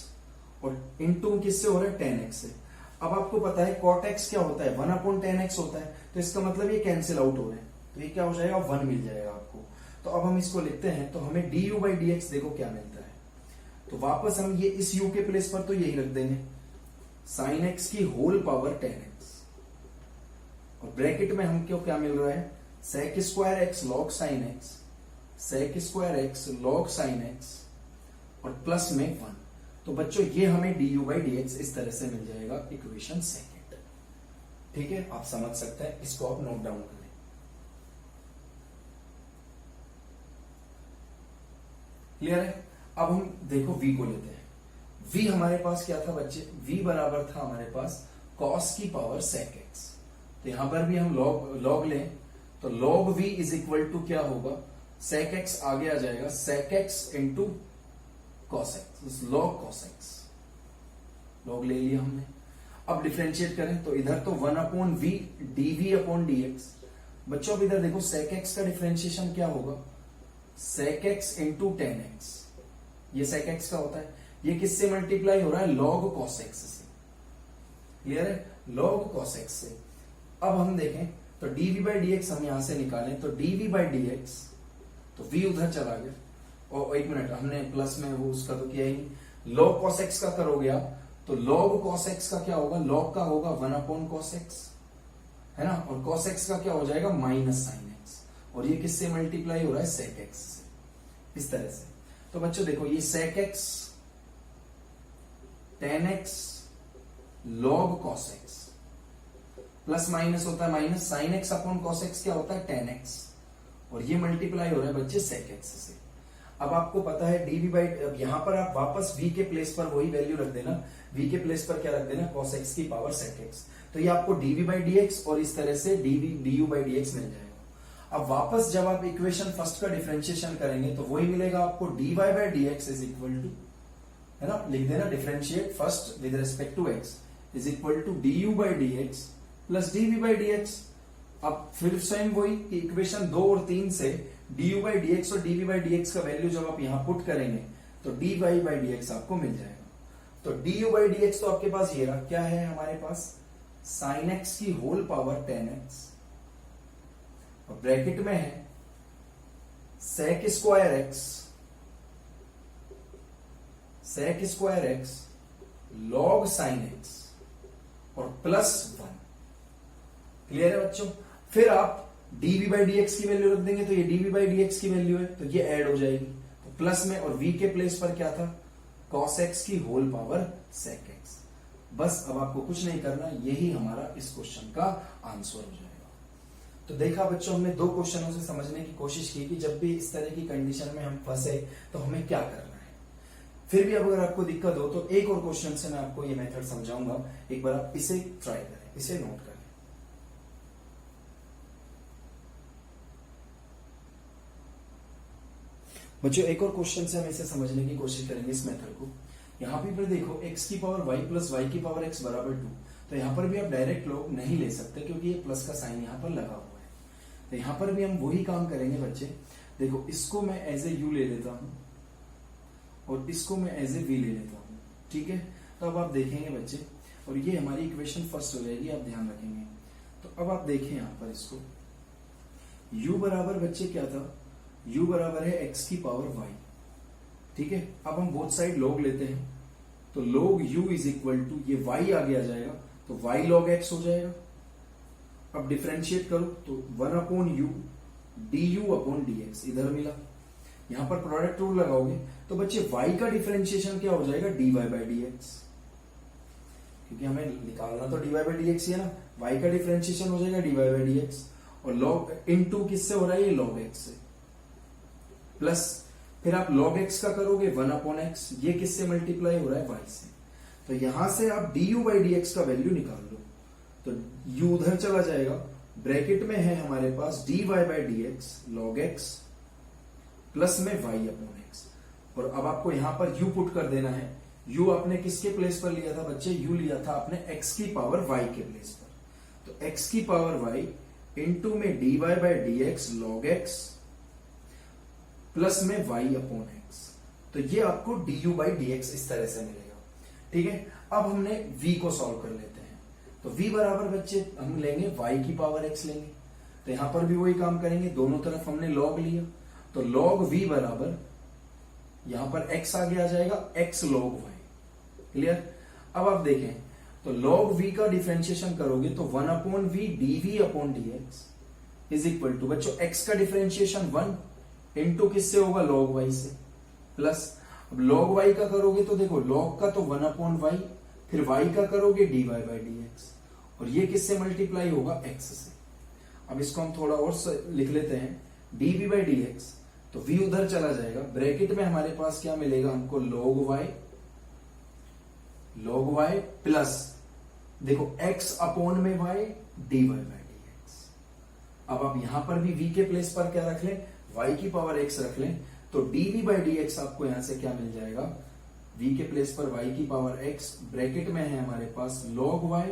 और इंटू किससे हो रहा है 10x से। अब आपको पता है cot x क्या होता है, 1 अपॉन 10x होता है, तो इसका मतलब ये कैंसिल आउट हो रहे हैं, तो ये क्या हो जाएगा, 1 मिल जाएगा आपको। तो अब हम इसको लिखते हैं, तो हमें du बाई डी एक्स देखो क्या मिलता है, तो वापस हम ये इस u के प्लेस पर तो यही रख देंगे, साइन x की होल पावर 10x, और ब्रैकेट में हमको क्या मिल रहा है, sec square x log sin x, sec square x log sin x, और प्लस में 1। तो बच्चों ये हमें du बाई डी एक्स इस तरह से मिल जाएगा इक्वेशन सेकेंड। ठीक है, आप समझ सकते हैं, इसको आप नोट डाउन करें। क्लियर है, अब हम देखो v को लेते हैं। v हमारे पास क्या था बच्चे, v बराबर था हमारे पास cos की पावर sec x, तो यहां पर भी हम log लें तो log v is equal to क्या होगा, sec x आगे आ जाएगा, sec x into cos x, log cos x, log ले लिया हमने। अब डिफरेंशिएट करें तो इधर तो 1 upon v dv upon dx, बच्चों अब इधर देखो sec x का डिफरेंशिएशन क्या होगा, sec x into ten x, ये sec x का होता है, ये किससे मल्टीप्लाई हो रहा है, log cos x से, क्लियर है, log cos x से। अब हम देखें तो dv बाई डी एक्स हम यहां से निकालें तो dv बाई डी एक्स, तो v उधर चला गया, और एक मिनट हमने प्लस में वो उसका तो किया ही नहीं, log cos x का करोगे आप तो log cos x का क्या होगा, log का होगा 1/cos x, है ना, और cos x का क्या हो जाएगा माइनस sin x, और ये किससे मल्टीप्लाई हो रहा है, sec x से, इस तरह से। तो बच्चों देखो ये sec x tan x log cos x, plus minus होता है minus, sin x upon cos x क्या होता है tan x, और ये मल्टीप्लाई हो रहा है बच्चे sec x से। अब आपको पता है dv बाई, अब यहां पर आप वापस v के प्लेस पर वही वैल्यू रख देना, v के प्लेस पर क्या रख देना, cos x की पावर sec x, तो ये आपको dv बाई dx और इस तरह से du बाई dx मिल जाएगा। अब वापस जब आप इक्वेशन फर्स्ट का डिफरेंशिएशन करेंगे तो वही मिलेगा आपको, dy by dx is equal to, है ना, लिख देना differentiate first with respect to x is equal to du by dx plus dv by dx। अब फिर सेम वही कि इक्वेशन 2 और 3 से du बाई dx और dv बाई dx का वैल्यू जब आप यहां पुट करेंगे तो dy बाई dx आपको मिल जाएगा। तो du बाई dx तो आपके पास ये रहा, क्या है हमारे पास, sin x की होल पावर tan x, और ब्रैकेट में है sec square x log sin x और प्लस 1, क्लियर है बच्चों। फिर आप dv बाई dx की वैल्यू रख देंगे तो ये dv बाई dx की वैल्यू है तो ये ऐड हो जाएगी, तो प्लस में, और v के प्लेस पर क्या था, cos x की होल पावर sec x। बस अब आपको कुछ नहीं करना, यही हमारा इस क्वेश्चन का आंसर हो जाएगा। तो देखा बच्चों, हमने 2 क्वेश्चनों से समझने की कोशिश की कि जब भी इस तरह की कंडीशन में हम फंसे तो हमें क्या करना है। फिर भी अगर आपको दिक्कत हो तो एक और क्वेश्चन से मैं आपको ये मेथड समझाऊंगा, एक बार आप इसे ट्राई करें, इसे नोट करें। बच्चों एक और क्वेश्चन से हम इसे समझने की कोशिश करेंगे इस मेथड को। यहां पर देखो x की पावर y प्लस y की पावर x बराबर 2, तो यहां पर भी आप डायरेक्ट लोग नहीं ले सकते क्योंकि ये प्लस का साइन यहां पर लगा हुआ है। तो यहां पर भी हम वही काम करेंगे बच्चे, देखो इसको मैं एज ए u ले लेता हूं और इसको मैं एज ए v ले लेता हूं, ठीक है। तो अब आप देखेंगे बच्चे, और ये हमारी इक्वेशन फर्स्ट हो जाएगी, आप ध्यान रखेंगे। तो अब आप देखें यहां पर इसको, u बराबर बच्चे क्या था, u बराबर है x की पावर y, ठीक है। अब हम बोथ साइड log लेते हैं, तो log u is equal to, ये y आगे आ जाएगा तो y log x हो जाएगा। अब डिफरेंशिएट करो तो 1/u du/dx इधर मिला, यहां पर प्रोडक्ट रूल लगाओगे तो बच्चे y का डिफरेंशिएशन क्या हो जाएगा, dy बाई dx, क्योंकि हमें निकालना तो dy बाई dx ही है ना, y का डिफरेंशिएशन हो जाएगा dy बाई dx, और log इनटू किससे हो रहा है, ये log x से, प्लस फिर आप log x का करोगे 1/x, ये किससे मल्टीप्लाई हो रहा है, y से, तो यहां से आप du बाई dx का वैल्यू निकाल लो, तो u उधर चला जाएगा, ब्रैकेट में है हमारे पास dy by dx log x plus में y/x, और अब आपको यहां पर u पुट कर देना है। u आपने किसके प्लेस पर लिया था बच्चे, u लिया था आपने x की पावर y के प्लेस पर, तो x की पावर y इंटू में dy by dx log x plus में y/x, तो ये आपको du बाई dx इस तरह से मिलेगा, ठीक है। अब हमने v को सॉल्व कर लेते हैं, तो v बराबर बच्चे हम लेंगे y की पावर x लेंगे, तो यहां पर भी वही काम करेंगे, दोनों तरफ हमने log लिया, तो log v बराबर यहां पर x आगे आ जाएगा x log y, क्लियर। अब आप देखें तो log v का डिफरेंशिएशन करोगे तो 1/v dv/dx is equal to, बच्चों x का डिफरेंशिएशन 1 इंटू किससे होगा, log y से, प्लस अब log y का करोगे तो देखो log का तो 1/y, फिर y का करोगे dy बाई dx, और ये किससे मल्टीप्लाई होगा, x से। अब इसको हम थोड़ा और लिख लेते हैं, dv बाई dx, तो v उधर चला जाएगा, ब्रैकेट में हमारे पास क्या मिलेगा हमको, log y प्लस देखो x अपॉन में y dy बाई dx। अब आप यहां पर भी v के प्लेस पर क्या रख लें, y की पावर x रख लें, तो dv बाई dx आपको यहां से क्या मिल जाएगा, v के प्लेस पर y की पावर x, ब्रैकेट में है हमारे पास log y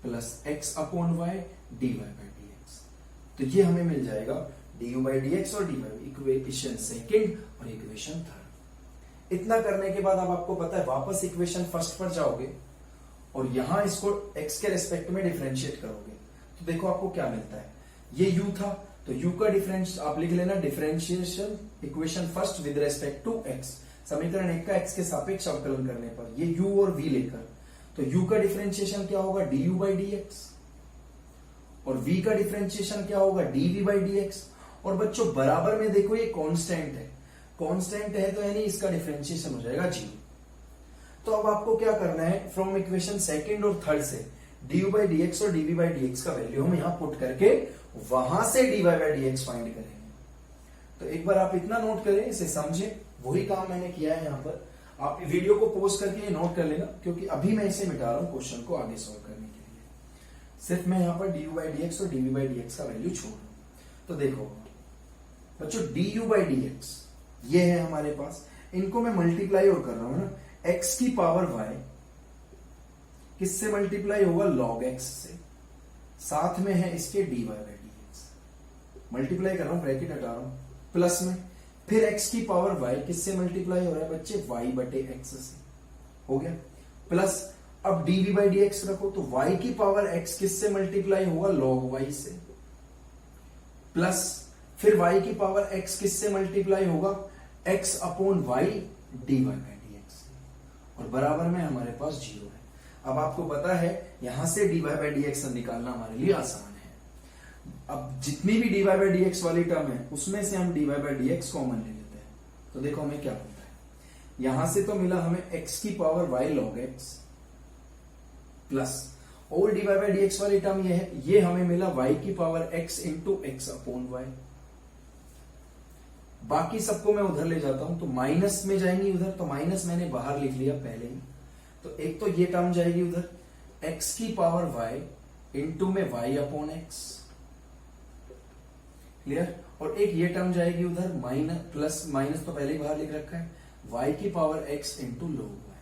plus x upon y dy by dx। तो ये हमें मिल जाएगा du by dx और dy, इक्वेशन सेकंड और इक्वेशन थर्ड। इतना करने के बाद अब आपको पता है वापस इक्वेशन फर्स्ट पर जाओगे और यहां इसको x के रेस्पेक्ट में डिफरेंशिएट करोगे तो देखो आपको क्या मिलता है। ये u था तो u का डिफरेंस आप लिख लेना differentiation equation first with respect to x, समीकरण एक का x के सापेक्ष अवकलन करने पर ये u और v लेकर, तो u का डिफरेंशिएशन क्या होगा du by dx और v का डिफरेंशिएशन क्या होगा dv by dx। और बच्चों बराबर में देखो ये कांस्टेंट है, कांस्टेंट है तो यानी इसका डिफरेंशिएशन हो जाएगा 0। तो अब आपको क्या करना है, फ्रॉम इक्वेशन सेकंड और थर्ड से du by dx और dv by dx का वैल्यू हम यहां पुट करके वहां से dy by dx फाइंड करेंगे। तो एक बार आप इतना नोट करें, इसे समझे, वही काम मैंने किया है यहां पर। आप वीडियो को पॉज करके ये नोट कर लेना क्योंकि अभी मैं इसे मिटा रहा हूं क्वेश्चन को आगे सॉल्व करने के लिए। सिर्फ मैं यहां पर du by dx और dv by dx का वैल्यू छोड़ रहा हूं। तो देखो बच्चों du by dx ये है हमारे पास, इनको मैं मल्टीप्लाई और कर रहा हूं ना, x की पावर y किससे मल्टीप्लाई होगा log x से, साथ में है इसके dy by dx, मल्टीप्लाई कर रहा हूं, ब्रैकेट हटा रहा हूं, प्लस में फिर x की पावर y किससे मल्टीप्लाई हो रहा है बच्चे y बटे x से, हो गया, प्लस अब dv by dx रखो तो y की पावर x किससे मल्टीप्लाई होगा log y से, प्लस फिर y की पावर x किससे मल्टीप्लाई होगा x upon y dy by dx, और बराबर में हमारे पास 0 है। अब आपको पता है यहां से dy by dx निकालना हमारे लिए आसान है। अब जितनी भी dy by dx वाली टर्म है उसमें से हम dy by dx कॉमन ले लेते हैं। तो देखो हमें क्या मिलता है, यहां से तो मिला हमें x की power y log x plus और dy by dx वाली टर्म ये है, ये हमें मिला y की power x into x upon y। बाकी सबको मैं उधर ले जाता हूं तो माइनस में जाएंगी उधर, तो माइनस मैंने बाहर लिख लिया पहले ही। तो एक तो ये टर्म जाएगी उधर x की पावर y इंटू में y अपॉन x, क्लियर, और एक ये टर्म जाएगी उधर माइनस, प्लस माइनस तो पहले ही बाहर लिख रखा है, y की power x into log y।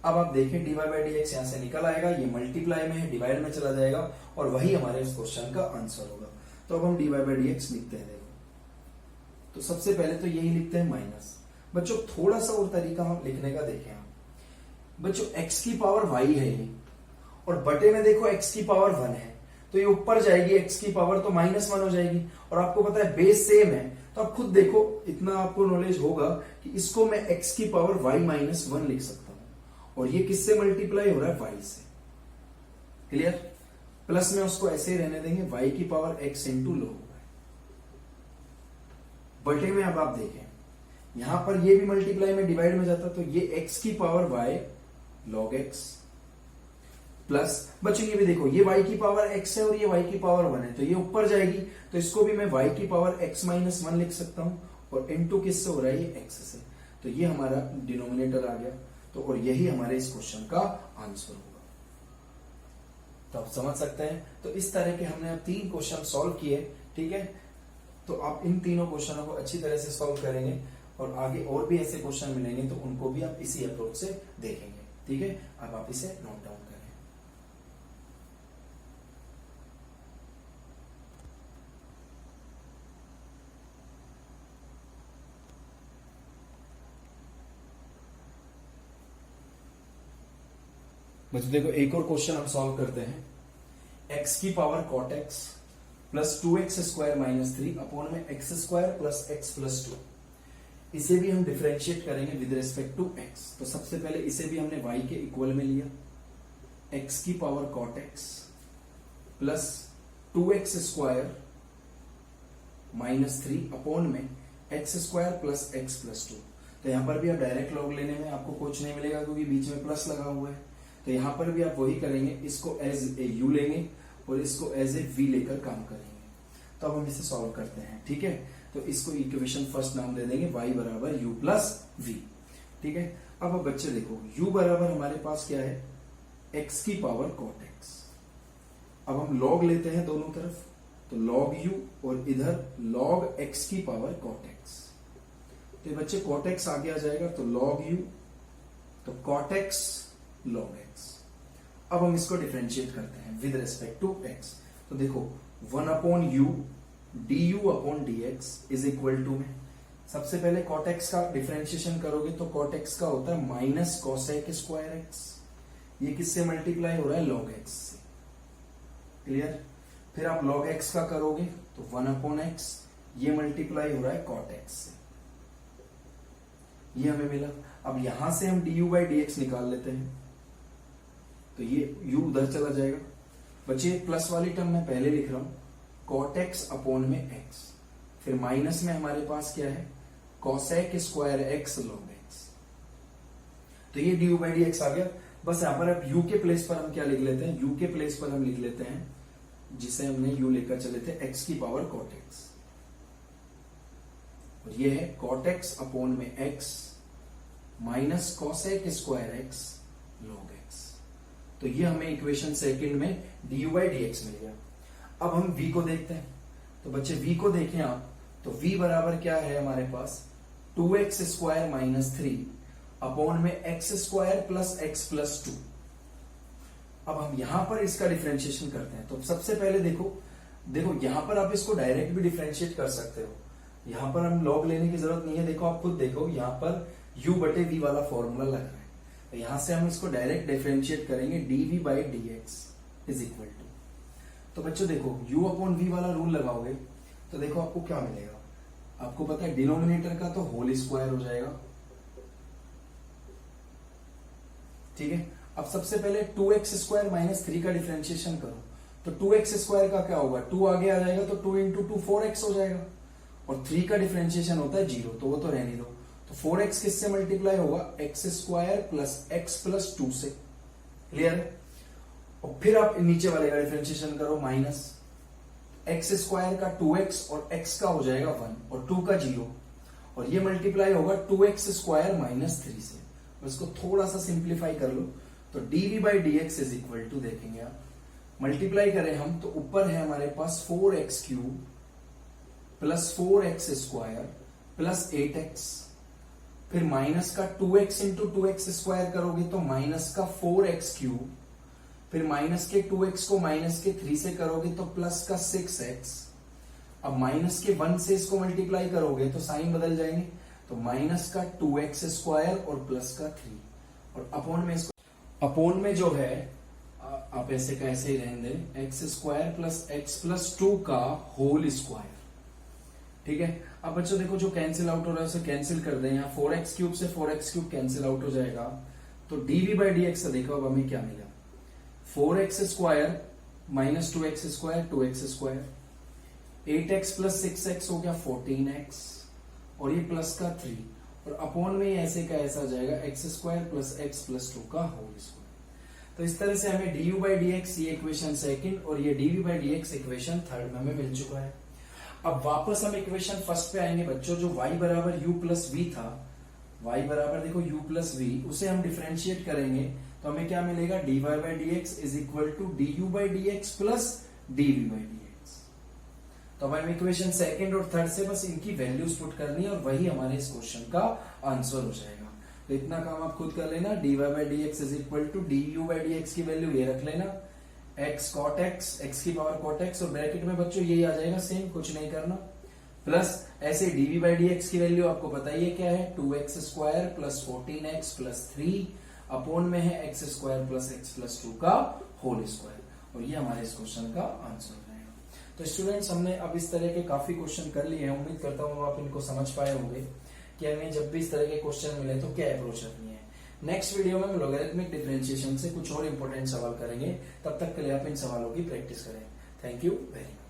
अब आप देखें dy by dx यहां से निकल आएगा, ये मल्टीप्लाई में है, डिवाइड में चला जाएगा और वही हमारे इस क्वेश्चन का आंसर होगा। तो अब हम dy by dx लिखते हैं। देखो तो सबसे पहले तो यही लिखते हैं माइनस। बच्चों थोड़ा सा और तरीका हम लिखने का देखें आप, बच्चों x की पावर y है ये और बटे में देखो x की पावर 1 है, तो ये ऊपर जाएगी x की पावर तो -1 हो जाएगी, और आपको पता है बेस सेम है तो आप खुद देखो, इतना आपको नॉलेज होगा कि इसको मैं x की पावर y -1 लिख सकता हूं और ये किससे मल्टीप्लाई हो रहा है y से, क्लियर, प्लस में उसको ऐसे ही रहने देंगे y की पावर x इंटू log। बटे में अब आप देखें यहां पर ये भी मल्टीप्लाई में डिवाइड में जाता तो ये x की power y log x plus बच्चों ये भी देखो ये y की पावर x है और ये y की पावर 1 है, तो ये ऊपर जाएगी तो इसको भी मैं y की पावर x -1 लिख सकता हूं और इनटू किससे हो रहा है ये x से, तो ये हमारा डिनोमिनेटर आ गया। तो और यही हमारे इस क्वेश्चन का आंसर होगा। तो आप समझ सकते हैं, तो इस तरह के हमने अब 3 क्वेश्चन सॉल्व किए, ठीक है। तो आप इन तीनों क्वेश्चनों को अच्छी तरह से सॉल्व करेंगे और आगे और भी ऐसे क्वेश्चन मिलेंगे तो उनको भी आप इसी अप्रोच से देखेंगे, ठीक है। अब आप इसे नोट डाउन करें। बच्चों देखो एक और क्वेश्चन हम सॉल्व करते हैं। x की power cot x plus 2x square -3 upon में x square plus x plus 2, इसे भी हम डिफरेंशिएट करेंगे विद रिस्पेक्ट टू x। तो सबसे पहले इसे भी हमने y के इक्वल में लिया, x की power cot x plus 2x square -3 upon में x square plus x plus 2। तो यहां पर भी आप डायरेक्ट लॉग लेने में आपको कुछ नहीं मिलेगा क्योंकि बीच में प्लस लगा हुआ है, तो यहां पर भी आप वही करेंगे, इसको एज ए u लेंगे और इसको एज ए v लेकर काम करेंगे। तो अब हम इसे सॉल्व करते हैं, ठीक है। तो इसको इक्वेशन फर्स्ट नाम दे देंगे y बराबर u प्लस v, ठीक है। अब बच्चे देखो u बराबर हमारे पास क्या है, x की पावर cot x। अब हम log लेते हैं दोनों तरफ, तो log u और इधर log x की पावर cot x। तो ये बच्चे cot x आगे आ जाएगा तो log u, तो cot x log x। अब हम इसको डिफरेंशिएट करते हैं विद रिस्पेक्ट टू x। तो देखो 1 upon u d u upon d x is equal to में सबसे पहले कॉट एक्स का डिफरेंशिएशन करोगे तो कॉट एक्स का होता है माइनस कॉसेक स्क्वायर एक्स। ये किससे मल्टीप्लाई हो रहा है? लॉग एक्स से। क्लियर? फिर आप लॉग एक्स का करोगे तो 1 अपॉन एक्स, ये मल्टीप्लाई हो रहा है कॉट एक्स से, ये हमें मिला। अब यहां से हम D u by D x निकाल लेते हैं तो ये u उधर चला जाएगा। बच्चे प्लस वाली टर्म में पहले लिख रहा हूं कॉट एक्स अपॉन में x, फिर माइनस में हमारे पास क्या है? Cosec square x log x. तो ये d u by D x आ गया। बस यहां पर अब u के प्लेस पर हम क्या लिख लेते हैं? u के प्लेस पर हम लिख लेते हैं जिसे हमने u लेकर चले थे x की पावर कॉट एक्स, और ये है कॉट एक्स अपॉन में x minus cosec square x log x. तो ये हमें इक्वेशन सेकंड में d u by D x मिल गया। अब हम v को देखते हैं। तो बच्चे v को देखें आप तो v बराबर क्या है हमारे पास? 2x स्क्वायर माइनस 3 अपॉन में x square plus x plus 2। अब हम यहां पर इसका डिफरेंशिएशन करते हैं। तो सबसे पहले देखो यहां पर आप इसको डायरेक्ट भी डिफरेंशिएट कर सकते हो, यहां पर हम लॉग लेने की जरूरत नहीं है। देखो आप खुद देखो यहां पर u बटे v वाला फॉर्मूला लग रहा है, तो यहां से हम इसको डायरेक्ट डिफरेंशिएट करेंगे dv by D x is equal to. तो बच्चों देखो u अपॉन v वाला रूल लगाओगे तो देखो आपको क्या मिलेगा? आपको पता है डिनोमिनेटर का तो होल स्क्वायर हो जाएगा। ठीक है, अब सबसे पहले 2x स्क्वायर माइनस 3 का डिफरेंशिएशन करो तो 2x स्क्वायर का क्या होगा? 2 आगे आ जाएगा तो 2 इंटू 2 4x हो जाएगा, और 3 का डिफरेंशिएशन होता है 0, तो वो तो रहने दो। तो 4x किससे मल्टीप्लाई होगा? x square plus x plus 2 से। क्लियर है? और फिर आप नीचे वाले का डिफरेंशिएशन करो माइनस x स्क्वायर का 2x और x का हो जाएगा 1 और 2 का 0, और ये मल्टीप्लाई होगा 2x स्क्वायर माइनस 3 से। और इसको थोड़ा सा सिंप्लीफाई कर लो तो dv by D x is equal to, देखेंगे आप मल्टीप्लाई करें हम तो ऊपर है हमारे पास 4x cube plus 4x square plus 8x, फिर माइनस का 2x इंटू 2x स्क्वायर करोगे तो माइनस का 4x क्यूब, फिर माइनस के 2x को माइनस के 3 से करोगे तो प्लस का 6x। अब माइनस के 1 से इसको मल्टीप्लाई करोगे तो साइन बदल जाएंगे, तो माइनस का 2x स्क्वायर और प्लस का 3, और अपॉन में इसको अपॉन में जो है आप ऐसे का ऐसे ही रहने दें, x square plus x plus 2 का होल स्क्वायर। ठीक है, अब बच्चों देखो जो कैंसिल आउट हो रहा है उसे कैंसिल कर दें। यहाँ 4x क्यूब से 4x क्यूब कैंसिल आउट हो जाएगा, तो dv बाई डी एक्स से देखो अब हमें क्या मिला? 4x square minus 2x square 2x square, 8x plus 6x हो गया 14x, और ये प्लस का 3, और अपॉन में ऐसे का ऐसा आ जाएगा x square plus x plus 2 का होल स्क्वायर। तो इस तरह से हमें du बाई डी एक्स ये इक्वेशन सेकंड और ये dv by D x equation third में हमें मिल चुका है। अब वापस हम इक्वेशन फर्स्ट पे आएंगे बच्चों, जो y बराबर u प्लस वी था, y बराबर देखो u प्लस वी, उसे हम डिफरेंशिएट करेंगे तो हमें क्या मिलेगा? dy by D x is equal to du by D x plus dv by D x. तो अब हम इक्वेशन सेकंड और थर्ड से बस इनकी वैल्यूज पुट करनी है और वही हमारे इस क्वेश्चन का आंसर हो जाएगा। तो इतना काम आप खुद कर लेना, dy by D x is equal to du by D x की वैल्यू ये रख लेना, x cot x, x की पावर cot x, और ब्रैकेट में बच्चों यही आ जाएगा सेम, कुछ नहीं करना, प्लस ऐसे dv बाई डी एक्स की वैल्यू आपको पता ही है क्या है? 2x square plus 14x plus 3 upon में है x square plus x plus 2 का होल स्क्वायर, और ये हमारे इस क्वेश्चन का आंसर रहेगा। तो स्टूडेंट्स हमने अब इस तरह के काफी क्वेश्चन कर लिए हैं, उम्मीद करता हूँ आप इनको समझ पाए होंगे कि हमें जब भी इस तरह के क्वेश्चन मिले तो क्या अप्रोच रखनी है। नेक्स्ट वीडियो में हम लॉगरिथमिक डिफरेंशिएशन से कुछ और इंपॉर्टेंट सवाल करेंगे, तब तक के लिए आप इन सवालों की प्रैक्टिस करें। Thank you very much.